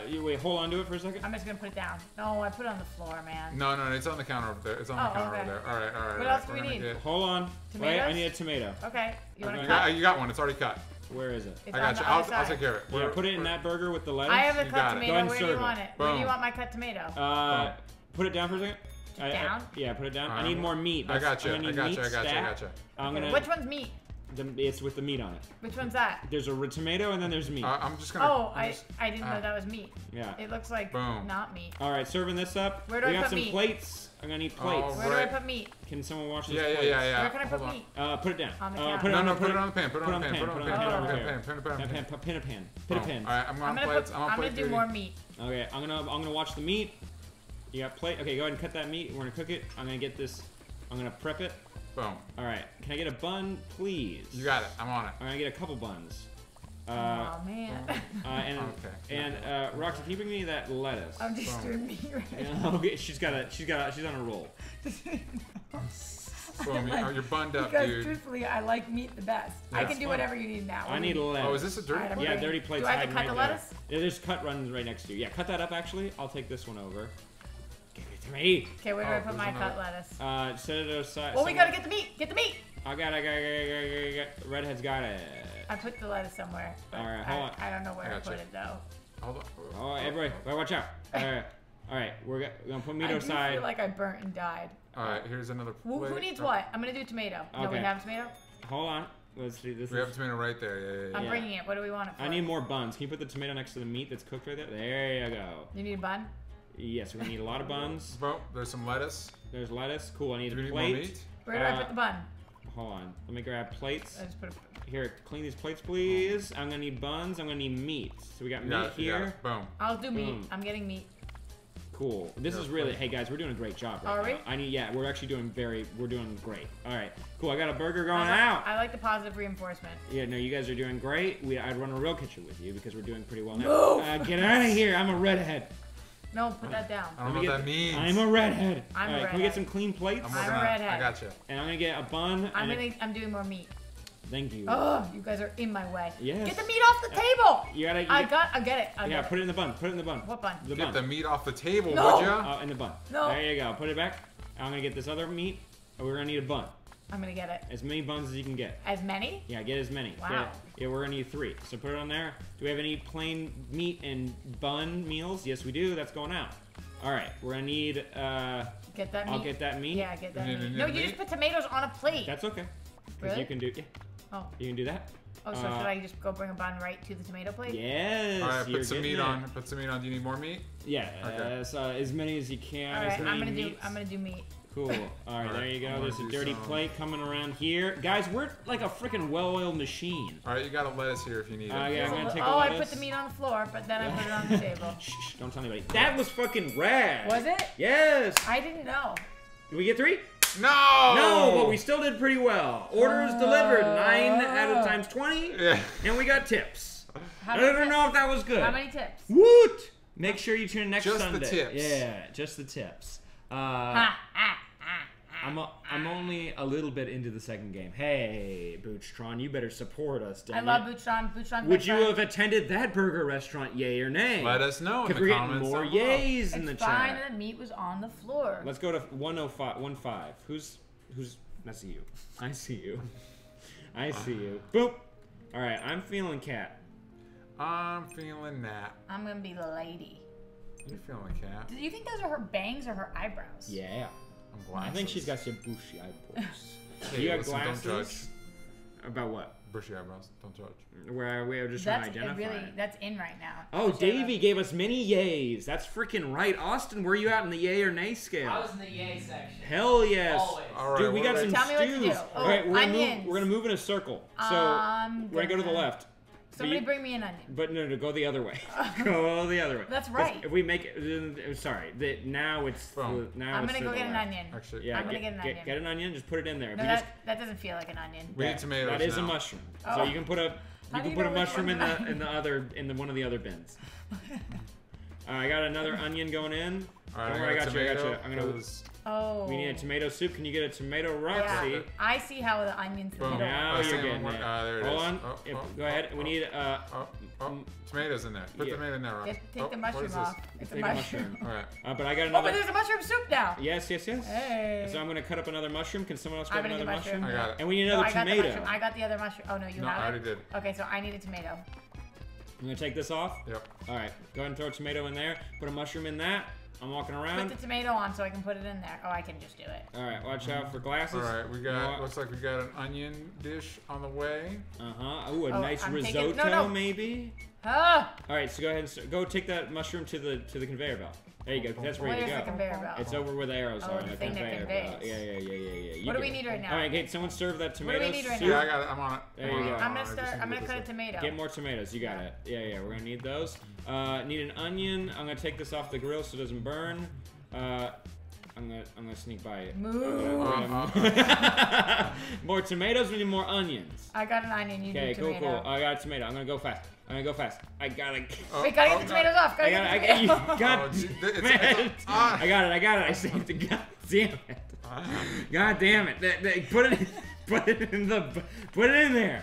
You wait, hold on to it for a second. I'm just gonna put it down. No, I put it on the floor, man. No, it's on the counter over there. It's on the Oh, counter okay. over there. All right. What else do we need? Hold on. Wait, I Tomatoes? need a tomato. Okay. You wanna Okay. Yeah, cut? you got one. It's already cut. Where is it? It's I on got the you. other I'll side. take care of it. Yeah, put it in that burger with the lettuce. I have a You cut got it. tomato. Go ahead and Where do you serve it. want it? Where do you Boom. want my cut tomato? Put it down for a second. Down? Yeah, put it down. I Alright. need more meat. I got you. I'm gonna I need got meat you. I got you. I stat. got you. I'm gonna. Which one's meat? It's with the meat on it. Which one's that? There's a tomato and then there's meat. I'm just gonna. Oh, I'm just- I didn't know that was meat. Yeah. It looks like Boom. not meat. All right, serving this up. Where do we I got put some meat? plates. I'm gonna need plates. Oh, Where do I right. put meat? Can someone wash these Yeah. plates? Where can I put Hold on. meat? Put it down. On the Put counter. it No, on no, the put it on the pan. Put it on the pan. Put it on the pan. Put it on the pan. Put it on the pan. Pin a pan. Pin a Boom. pan. All right, I'm I'm gonna gonna plates. put. I'm I'm gonna gonna plate do more meat. Okay, I'm gonna watch the meat. You got plate. Okay, go ahead and cut that meat. We're gonna cook it. I'm gonna get this. I'm gonna prep it. Boom. All right. Can I get a bun, please? You got it. I'm on it. I'm gonna get a couple buns. Oh man. Okay. Roxy, can you bring me that lettuce? I'm just doing meat right Yeah, okay, she's on a roll. Boom. You're bunned up, Because dude. truthfully, I like meat the best. I That's can do fine. whatever you need now. I need lettuce. Oh, is this a dirty? Alright, I'm Yeah, ready. dirty plates. Do I have to hiding cut the right there. lettuce? Yeah, there's cut runs right next to you. Yeah, cut that up actually. I'll take this one over. Give it to me. Okay, where do I put there's my cut another- lettuce? Set it aside. Well, we gotta get the meat. Get the meat. I got it. Redhead's got it. I put the lettuce somewhere. but Alright, hold on. I don't know where I gotcha. put it though. Hold on. Oh, everybody, watch out. All right, we're gonna put meat I do aside. feel like I burnt and died. All right. Here's another Who plate. needs what? I'm gonna do tomato. No, we Okay. have tomato. Hold on. Let's see. This We have a is. tomato right there. Yeah. I'm Yeah. bringing it. What do we want it for? I need more buns. Can you put the tomato next to the meat that's cooked right there? There you go. You need a bun? Yes, we're gonna need a lot of buns. Boom. There's some lettuce. There's lettuce. Cool. I need Do we a need more plate. meat? Where do I put the bun? Hold on. Let me grab plates. I just put a, Here, clean these plates, please. I'm gonna need buns. I'm gonna need meat. So we got You meat got it. You got here. it. Boom. I'll do meat. Boom. I'm getting meat. Cool. This Here, is really. plate. Hey guys, we're doing a great job right Are we? now. Yeah, we're actually doing we're doing great. All right. Cool. I got a burger going I out. like the positive reinforcement. Yeah, no, you guys are doing great. I'd run a real kitchen with you because we're doing pretty well now. Move! Get out of here. I'm a redhead. No, put that down. I don't know Let me what that get- means. I'm a redhead. I'm a All right, can we get redhead. some clean plates? I'm I'm working a on it. redhead. I got you. And I'm gonna get a bun. I'm gonna do more meat. Thank you. Oh, you guys are in my way. Yes. Get the meat off the table. You gotta. I get it. I Yeah, get put it in the bun. Put it in the bun. What bun? The Get bun. the meat off the table, No. would ya? In the bun. No. There you go. Put it back. I'm gonna get this other meat. And we're gonna need a bun. I'm gonna get it. As many buns as you can get. As many? Yeah, get as many. Wow. Yeah, we're gonna need 3. So put it on there. Do we have any plain meat and bun meals? Yes, we do. That's going out. All right, we're gonna need. Get that meat. I'll get that meat. Yeah, get that You need meat. to No, get you meat? just put tomatoes on a plate. That's okay. 'Cause Really? you can do. Yeah, Oh. you can do that. Oh, so should I just go bring a bun right to the tomato plate? Yes. All right, you're put some getting meat there. on. Put some meat on. Do you need more meat? Yeah, Okay. so as many as you can. All as right, many I'm meats. gonna do meat. Cool. All right, there you I'm go. gonna There's a do dirty some- plate coming around here, guys. We're like a freaking well-oiled machine. All right, you got a lettuce here if you need it. Yeah, I'm gonna take a Oh, I lettuce. put the meat on the floor, but then I put it on the table. Shh, don't tell anybody. That was fucking rad. Was it? Yes. I didn't know. Did we get 3? No. No, but we still did pretty well. Orders delivered, 9 out of times 20, Yeah. and we got tips. How I many don't tips? know if that was good. How many tips? Woot! Make sure you tune in next Just the Sunday. tips. Yeah, just the tips. I'm only a little bit into the second game. Hey, Bootstron, you better support us, I damn love it. Bootstron. Bootstron. Would you have attended that burger restaurant, yay or nay? Let us know in Because the we're getting comments. more down below. yays in the It's fine. chat. The meat was on the floor. Let's go to 105. Who's? I see you. I see you. I see you. Boop. All right, I'm feeling cat. I'm feeling that. I'm gonna be the lady. You feeling cat? Do you think those are her bangs or her eyebrows? Yeah. I'm I glasses. think she's got some bushy eyeballs. Hey, you have listen, glasses? Don't judge. About what? Bushy eyebrows. Don't judge. Where we are just trying That's to identify. really that's in right now. Oh, Bushy eyebrows. Davey gave us many yays. That's freaking right. Austin, where you at in the yay or nay scale? I was in the yay section. Hell yes. Always. All right, Dude, we what got are some they- Tell me what to stews. do. All right, Oh, we're gonna move. onions. We're gonna move in a circle. So I'm we're gonna go to the gonna- left. Somebody you- bring me an onion. But no, go the other way. Go the other way. That's 'Cause right. If we make it, sorry. Now it's Boom. now I'm it's gonna to go the get an left. onion. Actually, Yeah, I'm gonna get an onion. Get an onion. Just put it in there. No, We just- that doesn't feel like an onion. We need tomatoes That is a now. mushroom. So Oh. you can put a How you do can you put a know which mushroom in one's the one of the other bins. I got another onion going in. All right, Don't worry, I got you. I got you. tomato, I'm gonna. 'cause- Oh. We need a tomato soup. Can you get a tomato, Roxy? Yeah. I see how the onions Boom. middle. Now I you're see getting one it. more- there it Hold is. on. Oh, If- oh, go ahead. oh, We need tomatoes in there. Put Yeah. tomato in there, Rob. Take the what mushroom is this? off. It's a take a mushroom. mushroom. All right. But I got Oh, another. but there's a mushroom soup now. Yes. Hey. So I'm gonna cut up another mushroom. Can someone else I'm grab gonna another get mushroom. mushroom? I got it. And we need No, another I got the tomato. mushroom. I got the other mushroom. Oh no, you No, have I it. already did. Okay, so I need a tomato. I'm gonna take this off. Yep. All right. Go ahead and throw a tomato in there. Put a mushroom in that. I'm walking Put around. the tomato on so I can put it in there. Oh, I can just do it. All right. Watch out for glasses. All right. We You know got. what? Looks like we got an onion dish on the way. Ooh, a Oh, nice I'm taking- risotto, no. maybe. Ah! All right. So go ahead and go take that mushroom to the conveyor belt. There you go. That's ready Where's to the go. conveyor belt? It's over where the arrows Oh, are. the The thing that conveyor belt. conveys. Yeah. You What do do we it. need right now? All right, can someone serve that do we tomato need right soup? now? Yeah, I got it. I'm on it. There you go. I'm gonna I just start. need I'm gonna this cut a up. tomato. Get more tomatoes. You got it. Yeah. We're gonna need those. Need an onion. I'm gonna take this off the grill so it doesn't burn. I'm gonna sneak by it. Moo. More tomatoes. We need more onions. I got an onion. You Okay, need cool. tomato. I got a tomato. I'm gonna go fast. I gotta. Oh, Wait, gotta oh, get the tomatoes off. Gotta I get the got tomatoes. God Oh, gee, it's- damn it. ah. I got it. I saved it. God damn it. God damn it. Put it in there.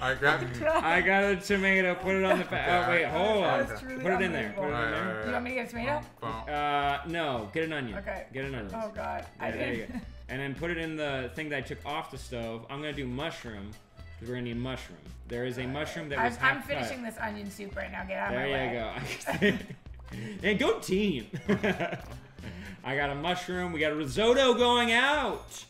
All right, grab it. I got a tomato. Put it on the. Oh wait, hold on. That's truly Put it in there. unbelievable. Put it in Alright, there. alright, You want me to get a tomato? Boom. No, get an onion. Okay. Get an onion. Oh god. I There you did. go. And then put it in the thing that I took off the stove. I'm gonna do mushroom because we're gonna need mushroom. There is a mushroom that was I'm half finishing cut. this onion soup right now. Get out of my There way. you go. And go team. I got a mushroom. We got a risotto going out.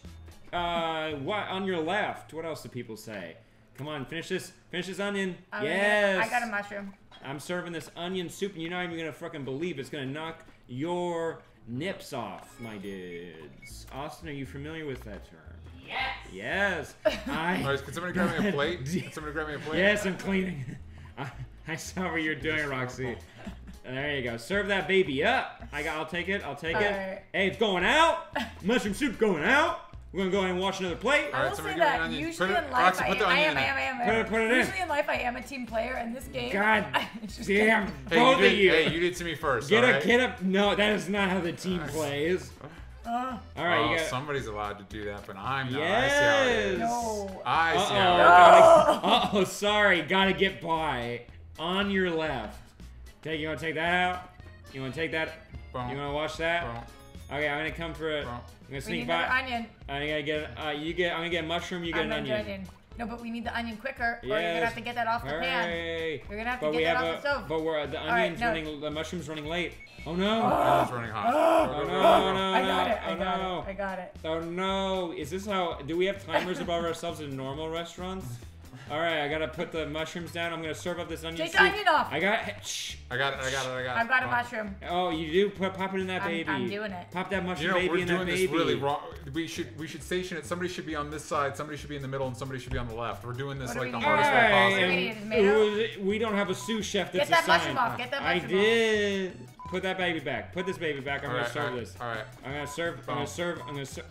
What on your left? What else do people say? Come on, finish this. Finish this onion. Yes. I got a mushroom. I'm serving this onion soup, and you're not even gonna fucking believe it's gonna knock your nips off, my dudes. Austin, are you familiar with that term? Yes. Yes. All right, can somebody grab me a plate? Can somebody grab me a plate? Yes, I'm cleaning. I saw what you're doing, Roxy. There you go. Serve that baby up. I'll take it. I'll take it. Alright. Hey, it's going out. Mushroom soup going out. We're gonna go ahead and wash another plate. All I right, will somebody say give me an that onion. usually Put it- in life Roxy, I put the am. onion in there. Put it in. Usually in life I am a team player. In this game, God it's just damn, Hey, both of you. Hey, you did to me first. Get all up, right? get up. No, that is not how the team plays. All right, Oh, you got. somebody's allowed to do that, but I'm not. Yes. I see how it is. No. I see Uh-oh, how it is. sorry. Gotta get by. On your left. You wanna take that out? You wanna take that? Boom. You wanna watch that? Boom. Okay, I'm gonna come for it. Bro. I'm gonna We need sneak another by. onion. I'm gonna get. I'm gonna get a mushroom. You get I'm an gonna do onion. No, but we need the onion quicker, or you're Yes. gonna have to get that off the pan. Hooray. You're gonna have to But get we that have off the stove. But we're the right, onion's no. running. The mushroom's running late. Oh no. Oh, it's running hot. Oh Go, no, go, go, no, go. no, I got it. oh, I got no. it. I got it. Oh no. Is this how? Do we have timers above ourselves in normal restaurants? All right, I gotta put the mushrooms down. I'm gonna serve up this onion Take soup. the onion off. I got. Shh. I got it. I've got a mushroom. Oh, you do? Pop it in that baby. I'm doing it. Pop that You mushroom know, baby we're in that doing baby. this really wrong. We should station it. Somebody should be on this side. Somebody should be in the middle, and somebody should be on the left. We're doing this What do like we the need? hardest way Hey, possible. we need tomato? We don't have a sous chef that's Get that assigned. mushroom off. Get that I mushroom did. Put that baby back. Put this baby back. I'm gonna serve this. All right. I'm gonna serve. I'm gonna serve. I'm gonna serve.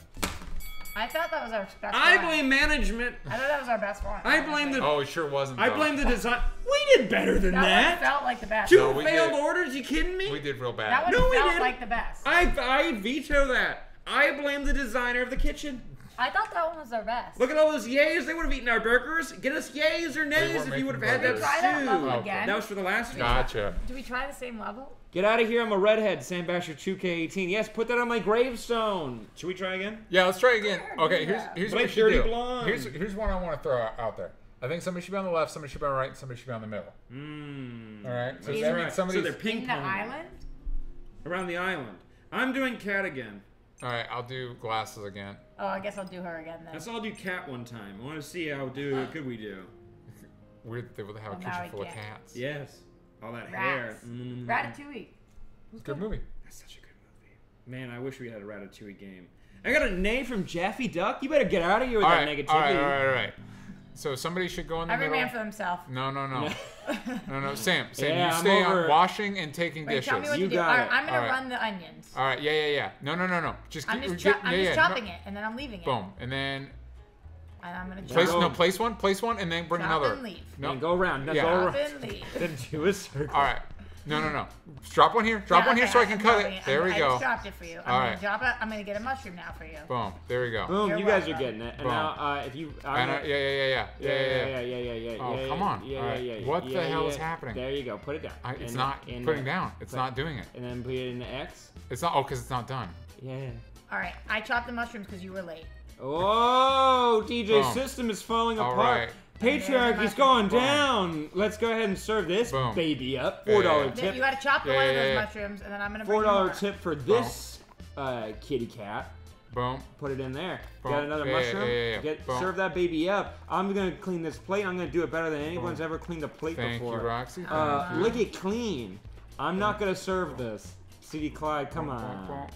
I thought that was our best I one. blame management. I thought that was our best one. I blame the. Oh, it sure wasn't. I though. blame the design. We did better than That one that. felt like the best. Two No, we failed did. orders. You kidding me? We did real bad. That one No, we felt didn't. like the best. I veto that. I blame the designer of the kitchen. I thought that one was our best. Look at all those yays. They would have eaten our burgers. Get us yays or nays weren't if you would have making had that burgers. Try that level stew. again. That was for the last one. Gotcha. Do we try the same level? Get out of here. I'm a redhead. Sam Basher 2K18. Yes, put that on my gravestone. Should we try again? Yeah, let's try again. Okay, here's what we Blake should Dirty do. Blonde. Here's one I want to throw out there. I think somebody should be on the left, somebody should be on the right, and somebody should be on the middle. All right. So That's that right. means somebody's. So they're ping In the pong island? around the island. I'm doing cat again. All right, I'll do glasses again. Oh, I guess I'll do her again then. Let's all do cat one time. I want to see how good we do. Weird that they would have a Well, now kitchen we full of can't. cats. Yes. All that hair. Rats. Ratatouille. Good movie. That's such a good movie. Man, I wish we had a Ratatouille game. I got a nay from Jaffy Duck. You better get out of here with All that right, negativity. all right. So somebody should go in the Every middle. man for himself. No. Sam, Yeah, you I'm stay over- on washing and taking Wait, dishes. tell me what You to do. got All right, it. I'm gonna All right. run the onions. All right, yeah. No. Just I'm get- just, get- I'm yeah, just yeah, chopping no- it, and then I'm leaving it. Boom, and then And I'm gonna place chop. place one, and then bring Chop another. and leave. No, And go around. Now Yeah. go Chop around. and leave. Then do a circle. All right. No. Drop one here. Drop Yeah, one here okay, so I can I'm cut dropping it. There we I go. just dropped it for you. I'm All gonna right. drop it. I'm gonna get a mushroom now for you. Boom. There we go. Boom, You're you guys are welcome. getting it. And Boom. now, if you... And, yeah. Yeah. Oh, come on. All right. What the hell is happening? There you go. Put it down. It's And- not and, putting down. It's put- not doing it. And then put it in the X. It's not. Oh, because it's not done. Yeah. All right, I chopped the mushrooms because you were late. Oh, DJ Boom. system is falling All apart. right. Patriarchy's going Boom. down. Let's go ahead and serve this Boom. baby up. Yeah, $4 yeah. tip. You gotta chop the Yeah, one of yeah, those yeah. mushrooms, and then I'm gonna bring you $4 more. tip for this kitty cat. Boom. Put it in there. Boom. Got another Yeah, mushroom. yeah. Get Boom. serve that baby up. I'm gonna clean this plate. I'm gonna do it better than anyone's ever cleaned a plate Thank before. you, Roxy. Lick it clean. I'm not gonna serve this. CD Clyde, come on.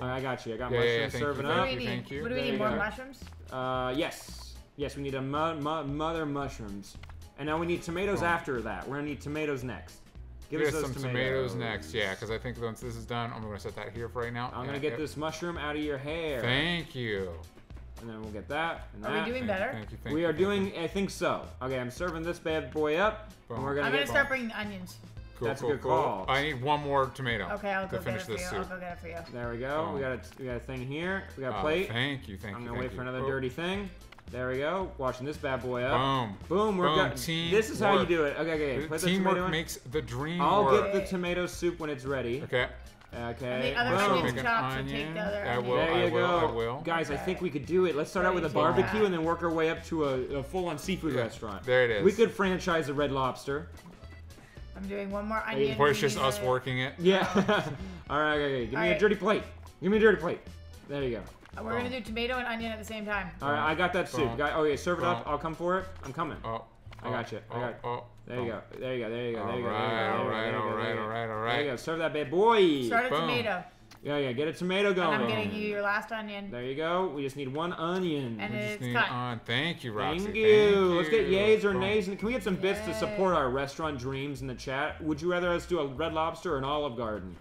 I got you. I got Yeah, mushrooms thank serving you, up. What do we need? Thank you. What do we There need? you More go. mushrooms? Yes. Yes, we need a mother mushrooms. And now we need tomatoes after that. We're gonna need tomatoes next. Give Get us those some tomatoes next. Yeah, because I think once this is done, I'm going to set that here for right now. I'm gonna get this mushroom out of your hair. Thank you. And then we'll get that and Are that. we doing Thank you, better? Thank you. Thank We you, are thank you. doing, I think so. Okay, I'm serving this bad boy up. Boom. And we're gonna I'm gonna get start bringing the onions. Cool, That's a cool, good cool. call. I need one more tomato. Okay, I'll to go get finish it for this you. soup. I'll go get it for you. There we go. Boom. We got a thing here. We got a Oh, plate. Thank you. Thank I'm you. gonna thank wait for you. another Boom. dirty thing. There we go. Watching this bad boy up. Boom. Boom. We're Boom. good. This is how you Teamwork. do it. Okay. Put the Teamwork tomato in. makes the dream I'll work. get the tomato soup when it's ready. Okay. Okay. And the other boom. onions Make an chopped, so onion. take the other I onion. will. There you go. I will. Guys, I think we could do it. Let's start out with a Take barbecue that. and then work our way up to a full-on seafood Yeah, restaurant. there it is. We could franchise a Red Lobster. I'm doing one more onion. Where it's We just need us a- working it. Yeah. All right. Okay. Give me a Alright. dirty plate. Give me a dirty plate. There you go. We're gonna do tomato and onion at the same time. All right. I got that soup. Boom. Okay. Serve it up. Boom. I'll come for it. I'm coming. Oh. I got you. I got it. Oh. There you go. There you go. There you go. There you go. All right. There you go. Serve that bad boy. Start a Boom. tomato. Yeah. Get a tomato And I'm going. getting you your last onion. There you go. We just need one onion. And Just it's need cut. on. Thank you, Roxy. Thank you. Let's get you. yays or Boom. nays. And can we get some bits to Yay. support our restaurant dreams in the chat? Would you rather us do a Red Lobster or an Olive Garden?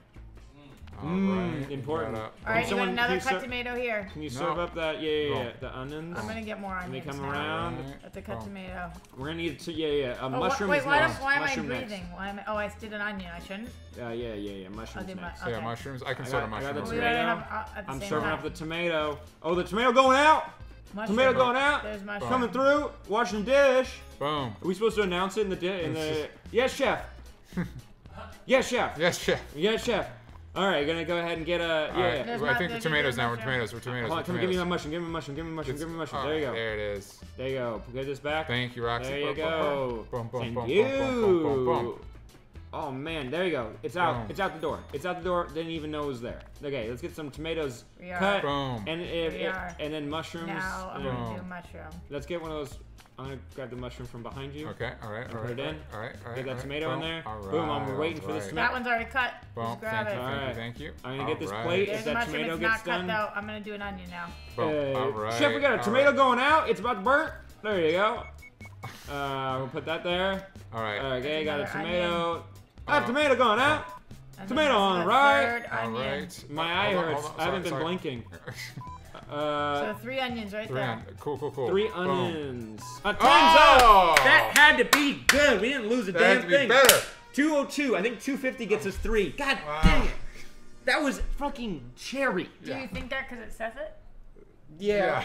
All right. important. Got up. All right, you got someone- another can you cut ser- tomato here. Can you No. serve up that? Yeah. Boom. The onions. I'm gonna get more When they onions come now. around, That's a cut Boom. tomato. we're gonna need to. A Oh, mushroom wait, is why, next. why am I Mushroom breathing? Why am I? Oh, I did an onion. I shouldn't. next. Yeah. I'll Mushrooms do my. next. Okay. Yeah, mushrooms. I can I sort got- of I got the mushrooms. We tomato. gotta have at the I'm same serving time. up the tomato. Oh, the tomato going out. Mushroom. Tomato going out. There's mushroom. Coming through. Washing dish. Boom. Are we supposed to announce it in the? Yes, chef. Yes, chef. Yes, chef. Yes, chef. All right, gonna go ahead and get a All right. yeah. There's I not- think we're there's tomatoes now. We're mushroom. tomatoes. We're tomatoes. Hold We're on, come tomatoes. give me my mushroom. Give me my mushroom. Give me my mushroom. Give me my mushroom. All There you right, go. There it is. There you go. Get this back. Thank you, Roxy. There you Boom, go. Boom, boom, Thank boom, you. boom, boom, boom, boom, boom. Oh man, there you go. It's out. Boom. It's out the door. It's out the door. Didn't even know it was there. Okay, let's get some tomatoes We are. cut. Boom. And and then mushrooms. Now I'm Boom. gonna do a mushroom. Let's get one of those. I'm gonna grab the mushroom from behind you. Okay. All right. All Put right. it in. All right. All right. Get that all right, tomato in boom. there. All right. Boom, I'm waiting for this all tomato. That one's already cut. Boom. Just grab Thank it. you. All Thank you. right. Thank you. I'm gonna get this All plate. right. There's If the that mushroom. tomato It's gets not done. cut though. I'm gonna do an onion now. Boom. All right. Chef, we got a all tomato right. going out. It's about to burn. There you go. We'll put that there. All right. Okay, got a Another tomato. Tomato going out. And Tomato then on this is the the right. third All onion. right. My eye Hold on, hurts. hold on. I haven't Sorry, been sorry. blinking. So 3 onions right there. Cool. Cool. Three Boom. onions. Time's Oh! up. That had to be good. We didn't lose a That damn had to be thing. better. 202. I think 250 gets us 3. God Wow. dang it. That was fucking cherry. Do you think that because it says it? Yeah.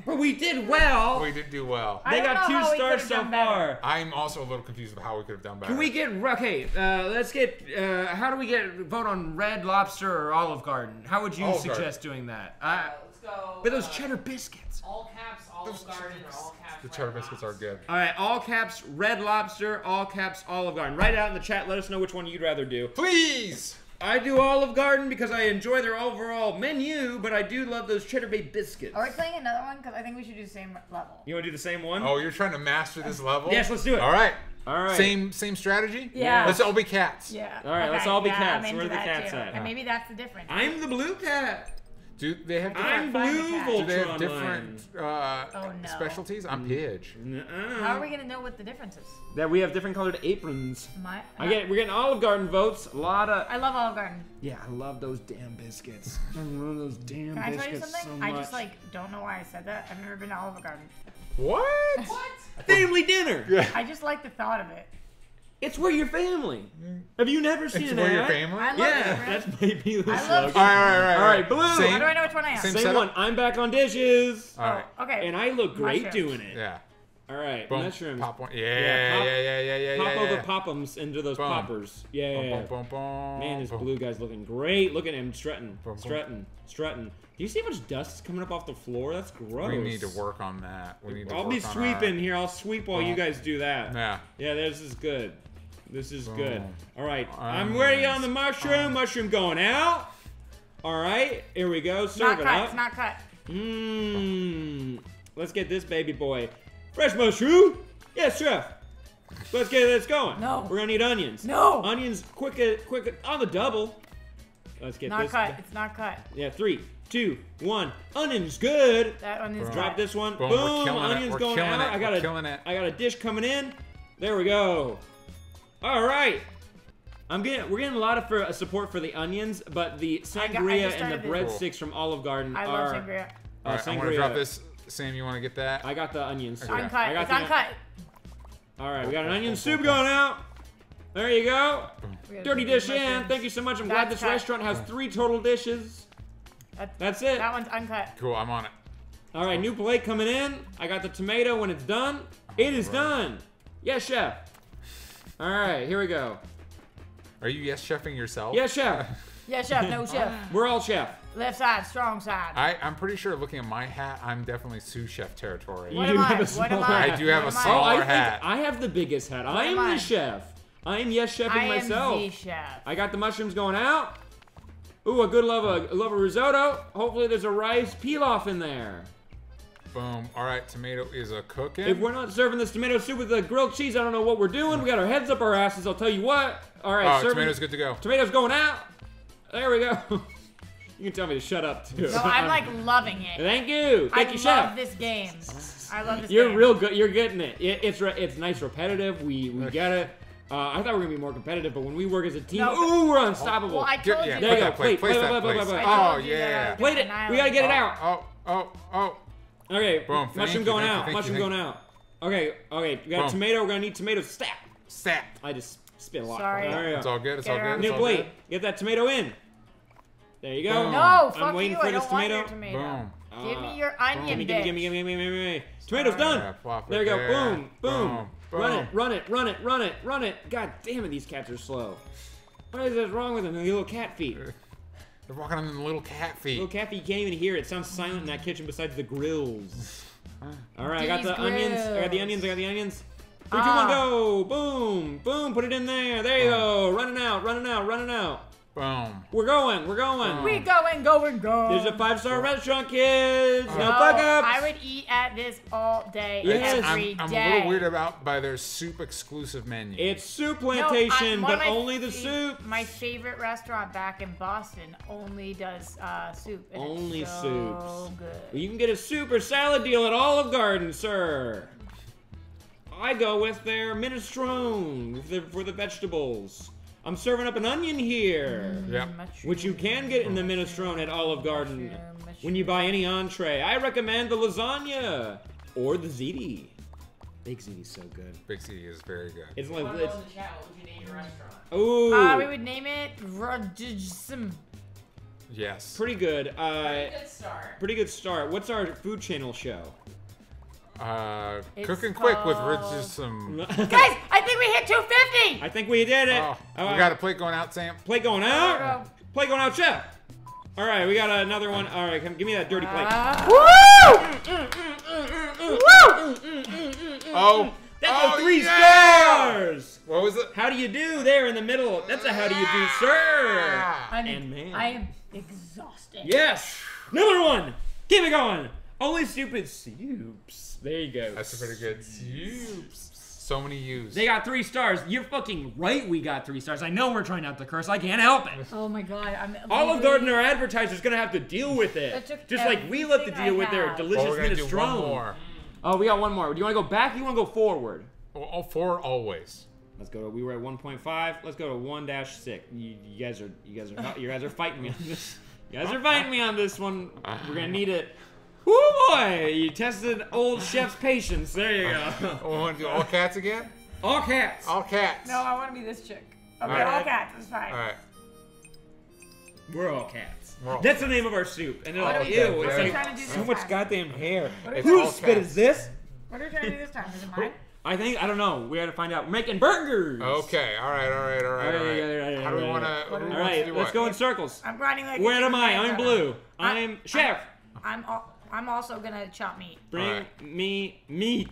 But we did well. We did do well. I They don't got know 2 how we stars could've so done better. far. I'm also a little confused of how we could have done better. Can we get okay? Let's get. How do we get vote on Red Lobster or Olive Garden? How would you Olive suggest doing that? Let's go. With those cheddar biscuits. All caps, Olive Garden, or all caps. The Red cheddar biscuits are Lobster. good. All right, all caps Red Lobster, all caps Olive Garden. Write it out in the chat. Let us know which one you'd rather do. Please. I do Olive Garden because I enjoy their overall menu, but I do love those cheddar bay biscuits. Are we playing another one? Because I think we should do the same level. You want to do the same one? Oh, you're trying to master this level? Yes, let's do it. All right. All right. Same strategy? Yeah. Let's all be cats. Yeah. All right, let's all be cats. I'm Where are into the that cats too. at? And maybe that's the difference. I'm the blue cat. Do they have I'm different, Find the blue cat. do they have Voltron different Oh, no. specialties? I'm Pidge. How are we gonna know what the difference is? That we have different colored aprons. We're We're getting Olive Garden votes. A lot of. I love Olive Garden. Yeah, I love those damn biscuits. I love those damn Can I tell you biscuits something? so much. I just don't know why I said that. I've never been to Olive Garden. What? What? family dinner. I just like the thought of it. It's where your family. Have you never seen It's an for your ad? family? I love Yeah, it. that's maybe the I love slogan. All right. All right, blue. Same, How do I know which one I am? Same Same setup? one. I'm back on dishes. All right. Oh, okay. And I look great Mushrooms. doing it. Yeah. All right, Boom. mushrooms. Pop one. Yeah, Yeah. pop- Yeah. Pop over yeah. pop-ums into those Boom. poppers. Yeah. Boom, boom, boom, Man, this boom. blue guy's looking great. Look at him strutting, Boom, boom. strutting. Do you see how much dust is coming up off the floor? That's gross. We need to work on that. We need to I'll work be on sweeping here. I'll sweep while you Boom. guys do that. Yeah. Yeah, this is good. This is good. Boom. All right, I'm Onions. ready on the mushroom. Mushroom going out. All right, here we go. Serve not it cut. up. It's not cut. Mmm. Let's get this baby boy. Fresh mushroom. Yes, chef. Let's get this going. No. We're gonna need onions. No. Onions, quick on the double. Let's get Not this. cut. It's not cut. Yeah, 3, 2, 1. Onions, good. That one is Boom. Drop cut. this one. Boom, Boom. we're killing it. Onions We're going killing out. it. We're killing it. I got a dish coming in. There we go. All right. We're getting a lot of support for the onions, but the I sangria just and the started breadsticks from Olive Garden I are. love sangria. All right, I'm gonna sangria. drop this. Sam, you want to get that? I got the onions. Okay. Uncut. I got It's the- uncut. All right, we got an onion soup going out. There you go. We gotta Dirty do dish these in. mushrooms. Thank you so much. I'm glad That's this cut. restaurant has 3 total dishes. That's it. That one's uncut. Cool, I'm on it. All right, new plate coming in. I got the tomato when it's done. It is done. Yes, chef. All right, here we go. Are you yes chefing yourself? Yes, chef. Yeah, chef. No chef. We're all chef. Left side. Strong side. I'm pretty sure looking at my hat, I'm definitely sous chef territory. What You am have I? a What am small I? hat. I do have What a am I? Oh, I smaller think hat. I have the biggest hat. I am am the I? chef. I am yes chefing I am myself. the chef. I got the mushrooms going out. Ooh, I love a risotto. Hopefully there's a rice pilaf in there. Boom. All right, tomato is a cooking. If we're not serving this tomato soup with the grilled cheese, I don't know what we're doing. We got our heads up our asses, I'll tell you what. All right, serving. tomato's good to go. Tomatoes going out. There we go. You can tell me to shut up too. No, I'm like loving it. Thank you. I Thank you, love chef. this game. I love this You're game. real good. You're getting it. It's nice, repetitive. We get it. I thought we were gonna be more competitive, but when we work as a team, No. ooh, we're unstoppable. Well, I Get- told yeah, you. There put you that go. plate. Plate, Place plate, that plate, place. plate, plate. I Oh, told you that I yeah. was Plate gonna it. We gotta get it out. Oh. Okay. Boom. Thank Mushroom you, going thank you, out. thank you, Mushroom thank going out. Okay. We got Boom. tomato. We're gonna need tomato stat. Stat. I just spit a lot. Sorry. There you It's go. all good. It's Get all her good. out. It's New all plate. good. Get that tomato in. There you go. Boom. No, fuck I'm waiting you. for I this don't want tomato. your tomato. Boom. Give me your onion, Gimme, gimme, gimme, bitch. gimme, gimme, gimme. Tomato's Sorry. done. Yeah, plop it There you go. there. Boom, boom. Boom, Run it, boom. run it, run it, run it, run it. God damn it, these cats are slow. What is wrong with them? The little cat feet. They're walking on them little cat feet. Little cat feet, you can't even hear it. It sounds silent in that kitchen besides the grills. All right, I got the onions. I got the onions. 3, 2, 1, go! Boom! Boom! Put it in there. There you go. Running out. Boom. We're going. We going. There's a 5-star restaurant, kids. No No, fuck ups. I would eat at this all day, Yes. every I'm day. a little weirded out by their soup exclusive menu. It's soup No, plantation, one of but my only the fa- soup. My favorite restaurant back in Boston only does soup. And Only it's so soups. good. You can get a soup or salad deal at Olive Garden, sir. I go with their minestrone for the vegetables. I'm serving up an onion here, Yep. which you can get in the minestrone at Olive Garden when you buy any entree. I recommend the lasagna or the ziti. Big ziti's so good. Big C is very good. It's like Put it in the chat. What would you name your restaurant? ooh, We would name it Rajsim. Yes. pretty good. Good start. Pretty good start. What's our food channel show? It's Cooking quick with called- Richardson. Guys, I think we hit 250. I think we did it. Oh, we got a plate going out, Sam. Plate going out. Plate going out, chef. All right, we got another one. All right, give me that dirty plate. Oh. That's oh, a 3 yeah! stars. What was it? How do you do there in the middle? That's a how do you do, sir. I'm, And man. I am exhausted. Yes. Another one. Keep it going. Only stupid soups. There you go. That's a pretty good soups. So many U's. They got 3 stars. You're fucking right. We got 3 stars. I know we're trying not to curse. I can't help it. Oh my god, I'm Olive Garden, our advertisers, gonna have to deal with That it. took Just like we love to everything deal I with their have. delicious Oh, we're gonna do one minestrone. more. Oh, we got one more. Do you want to go back? Or you want to go forward? All 4 always. Let's go. We were at 1.5. Let's go to 1-6. You guys are fighting me on this. You guys are fighting me on this one. We're gonna need it. Woo boy! You tested old chef's patience. There you go. Oh, we want to do all cats again? All cats. All cats. No, I want to be this chick. Okay, Alright. all cats. It's fine. All right. We're all cats. We're all That's the name of our soup. And they're What like, are we- ew, what it's are we like trying to do so this much time? goddamn hair. It's Whose all spit cats. is this? What are we trying to do this time? Is it mine? I don't know. We gotta find out. We're making burgers. Okay. All right. How do we want to? All right, let's go in circles. I'm grinding like. a Where am chicken I? right I'm now. blue. I'm chef. I'm also gonna chop meat. Bring Alright. me meat.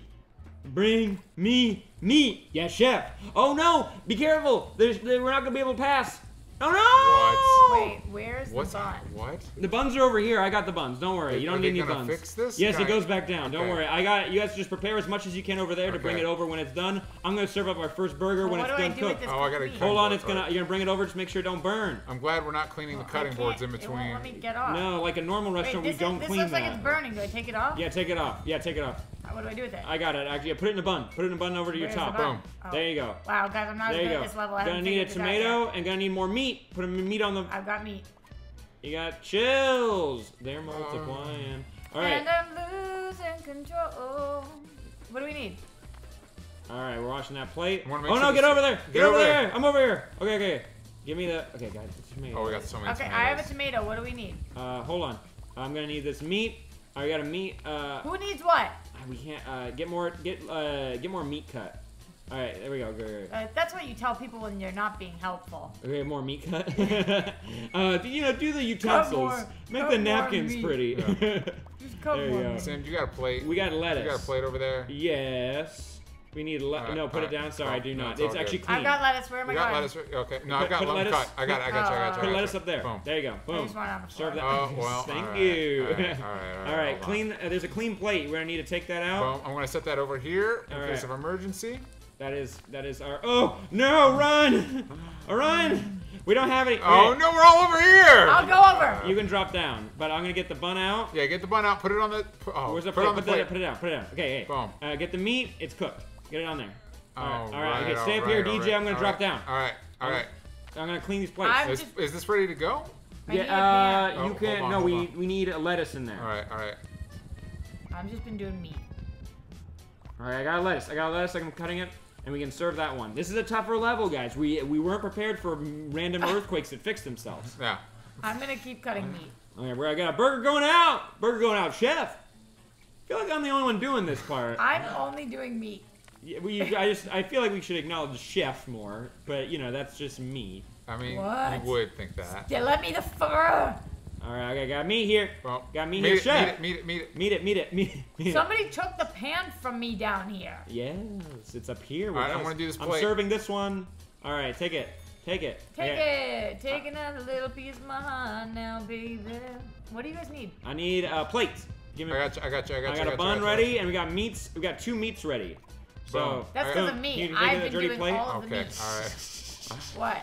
Bring me meat. Yeah, chef. Oh no! Be careful. We're not gonna be able to pass. Oh no! Wait, where's What's the bun? what? The buns are over here. I got the buns. Don't worry. You Are don't they need any gonna buns. fix this? Yes, Can it I- goes back down. Don't Okay. worry. I got it. You guys just prepare as much as you can over there to bring Okay. it over when it's done. I'm gonna serve up our first burger Well, when what it's do I done do with cooked. this? Oh, I gotta meat? Hold on, Right. you're gonna bring it over just make sure it don't burn. I'm glad we're not cleaning the cutting I boards in can't- It won't between. let me get off. No, like a normal Wait, restaurant, this, we don't this clean looks that. like it's burning. Do I take it off? Yeah, take it off. Yeah, take it off. What do I do with it? I got it. Actually, put it in a bun. Put it in a bun over to your Where's the top. bun? Boom. Oh. There you go. Wow, guys, I'm not There as you good go. at this level. I Gonna haven't need a figured this out tomato yet. and gonna need more meat. Put meat on the. I've got meat. You got chills. They're multiplying. All right. And I'm losing control. What do we need? All right. We're washing that plate. I Oh wanna make no! sure Get this- over there. Get Get over over there. there. I'm over here. Okay. Okay. Give me the. Okay, guys. It's tomato. Oh, we got so many Okay, tomatoes. I have a tomato. What do we need? Hold on. I'm gonna need this meat. I got a meat. Who needs what? We can't. Get more meat cut. All right. There we go. Good. That's what you tell people when you're not being helpful. Okay, more meat cut. Do the utensils. more. Make Cut the more napkins meat. pretty. Just cut There you one. go. Sam, you got a plate? We got lettuce. You got a plate over there? Yes. We need Alright, no. Put it alright. down. Sorry, I do No, not. it's It's all actually good. clean. I've got lettuce. Where am I You got going? lettuce? Okay. No, Put- I've got put let lettuce- cut. I got you. Put I lettuce got up there. Boom. There you go. Boom. just want it on the Serve floor. that. Oh, well. Thank all right, you. All right. All right, hold on. clean. There's a clean plate. We're gonna need to take that out. Boom. I'm gonna set that over here in All case right. of emergency. That is our. Oh no! Run! Run! We don't have any. Oh okay, no, we're all over here. I'll go over. You can drop down, but I'm gonna get the bun out. Yeah, get the bun out. Put it on the. Oh, Where's the put plate? it on the plate. Put it down. Put it down. Okay, hey. Boom. Get the meat. It's cooked. Get it on there. Oh, All right. Okay, stay up here, DJ. I'm gonna drop down. All right. All right. I'm gonna clean these plates. I'm- Is this ready to go? I need a Yeah. pan. You Oh, can. hold on, No, hold we on. we need a lettuce in there. All right. All right. I've just been doing meat. All right. I got a lettuce. I'm cutting it, and we can serve that one. This is a tougher level, guys. We weren't prepared for random earthquakes that fix themselves. Yeah. I'm gonna keep cutting meat. Okay, I got a burger going out. Burger going out, chef. I feel like I'm the only one doing this part. I'm only doing meat. Yeah, I feel like we should acknowledge chef more, but that's just me. I mean, What? you would think that. Yeah, let me the fur. All right, okay, got meat here. Well, Got meat meet here, it, chef. Meet it. Meat it. Somebody took the pan from me down here. Yes, it's up here. All right, with I'm us. gonna do this I'm plate. serving this one. All right, take it. Take it. Take Okay. it. Take another little piece of my heart now, baby. What do you guys need? I need plates. Give me. I got you. I got a bun ready, and we got meats. We got 2 meats ready. So Boom. That's I- because of Can me. you give me I've the been dirty doing plate? all of the Okay, meat. all right. What?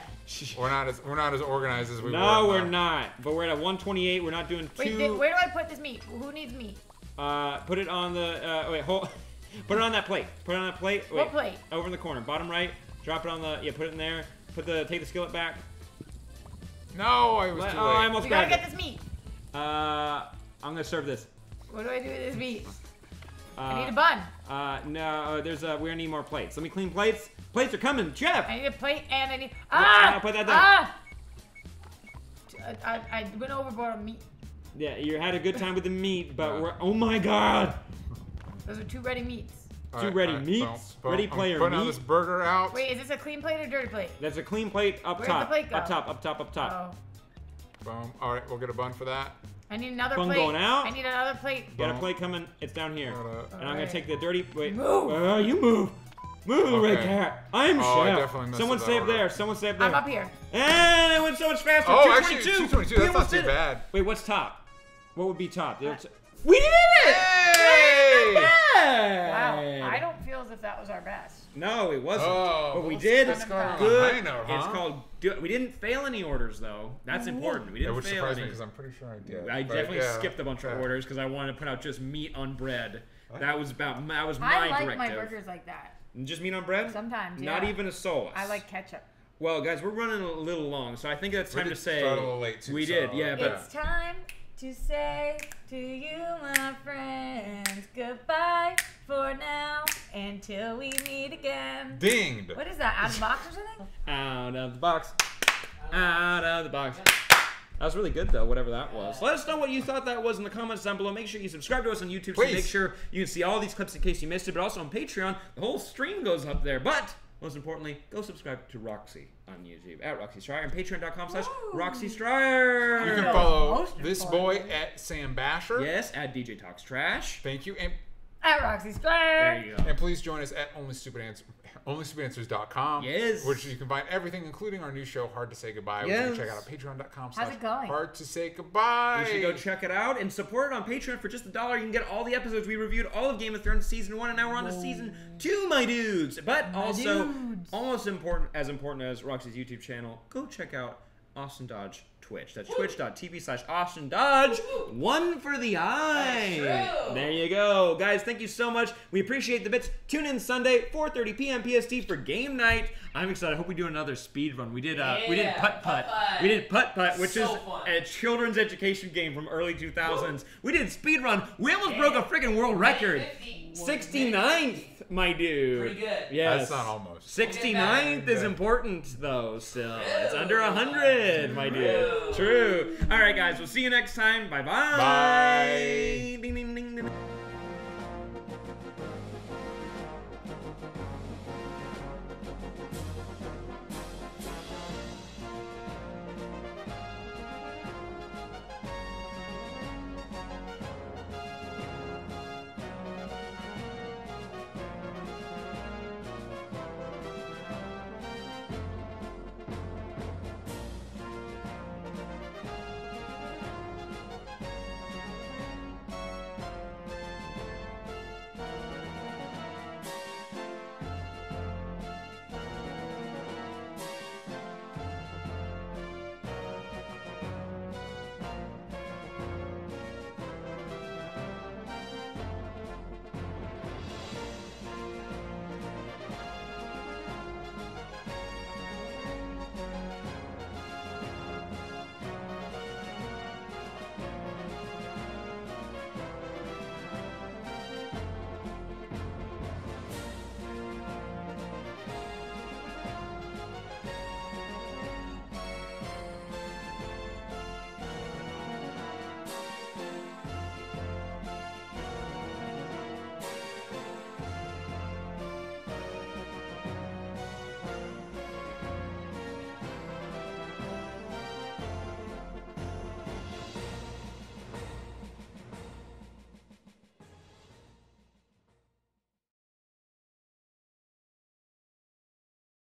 We're not as organized as we were. No, we're not. But we're at 128. We're not doing Wait, two. where do I put this meat? Who needs meat? Put it on the. Wait, hold. Put it on that plate. Put it on that plate. Wait, What plate? Over in the corner, bottom right. Drop it on the. Yeah, put it in there. Take the skillet back. No, I was too late. I almost We gotta grabbed get this meat. it. I'm gonna serve this. What do I do with this meat? Uh, I need a bun. No, we're gonna need more plates. Let me clean plates. Plates are coming, chef. I need a plate and I need. put that down. I went overboard on meat. Yeah, you had a good time with the meat, but Yeah. we're. Oh my God. Those are 2 ready meats. All Two right, ready all right, meats, boom, ready boom. player I'm putting meat. this burger out. Wait, is this a clean plate or dirty plate? That's a clean plate up Where's top. the plate go? Up top. Up top. Up top. Oh. Boom. All right, we'll get a bun for that. I need another Bun plate. going out. I need another plate. Got a Boom. plate coming. It's down here. Got a- And I'm gonna Alright. take the dirty. Wait. Move. You move. Move, red Okay. cat. I'm Oh, I chef. definitely messed Someone with stay that up there. order. Someone stay up there. I'm up here. And it went so much faster. Oh, actually, 222. 222. We That's not almost too did it. bad. Wait, what's top? What would be top? We did it! Hey! Wow. I don't feel as if that was our best. No, it wasn't. Oh, but we let's- did. let's It's go on a Good. high note, It's huh? called. We didn't fail any orders though. That's important. We It didn't would fail surprise me any. because I'm pretty sure I did. I but definitely yeah, skipped a bunch of yeah. orders because I wanted to put out just meat on bread. That was my I like directive. my burgers like that. Just meat on bread? Sometimes, Not yeah. even a sauce. I like ketchup. Well, guys, we're running a little long, so I think it's We time to did say. start a little late, too, we so, did, yeah, but It's time to say to you, my friends, goodbye for now until we meet again. Dinged. What is that? Out of the box or something? out of the box, out of the box. That was really good, though, whatever that was. Let us know what you thought that was in the comments down below. Make sure you subscribe to us on YouTube Please. to make sure you can see all these clips in case you missed it. But also on Patreon, the whole stream goes up there. But most importantly, go subscribe to Roxy on YouTube at Roxy Stryer and patreon.com/Roxy Stryer. You can Most follow this boy important. at Sam Basher. Yes, at DJ Talks Trash. Thank you. At Roxy Square. There you go. And please join us at onlystupidanswers.com. Yes. Which you can find everything, including our new show, Hard to Say Goodbye, which you Yes. can check out at patreon.com. How's it going? Hard to Say Goodbye. You should go check it out and support it on Patreon for just $1. You can get all the episodes. We reviewed all of Game of Thrones season 1, and now we're on to season 2, my dudes. But also, dudes. almost important as Roxy's YouTube channel, go check out Austin Dodge Twitch. That's twitch.tv/Austin Dodge. One for the eye. That's true. There you go. Guys, thank you so much. We appreciate the bits. Tune in Sunday, 4:30 p.m. PST for game night. I'm excited. I hope we do another speed run. We did Yeah, putt-putt. putt-putt. We did putt-putt, which So is fun. a children's education game from early 2000s. We did speed run. We almost broke a freaking world record. 69th, my dude. Pretty good. Yes. That's not almost. 69th is important, though, still. It's under 100, my dude. True. All right, guys. We'll see you next time. Bye-bye. Bye. Ding, ding, ding, ding.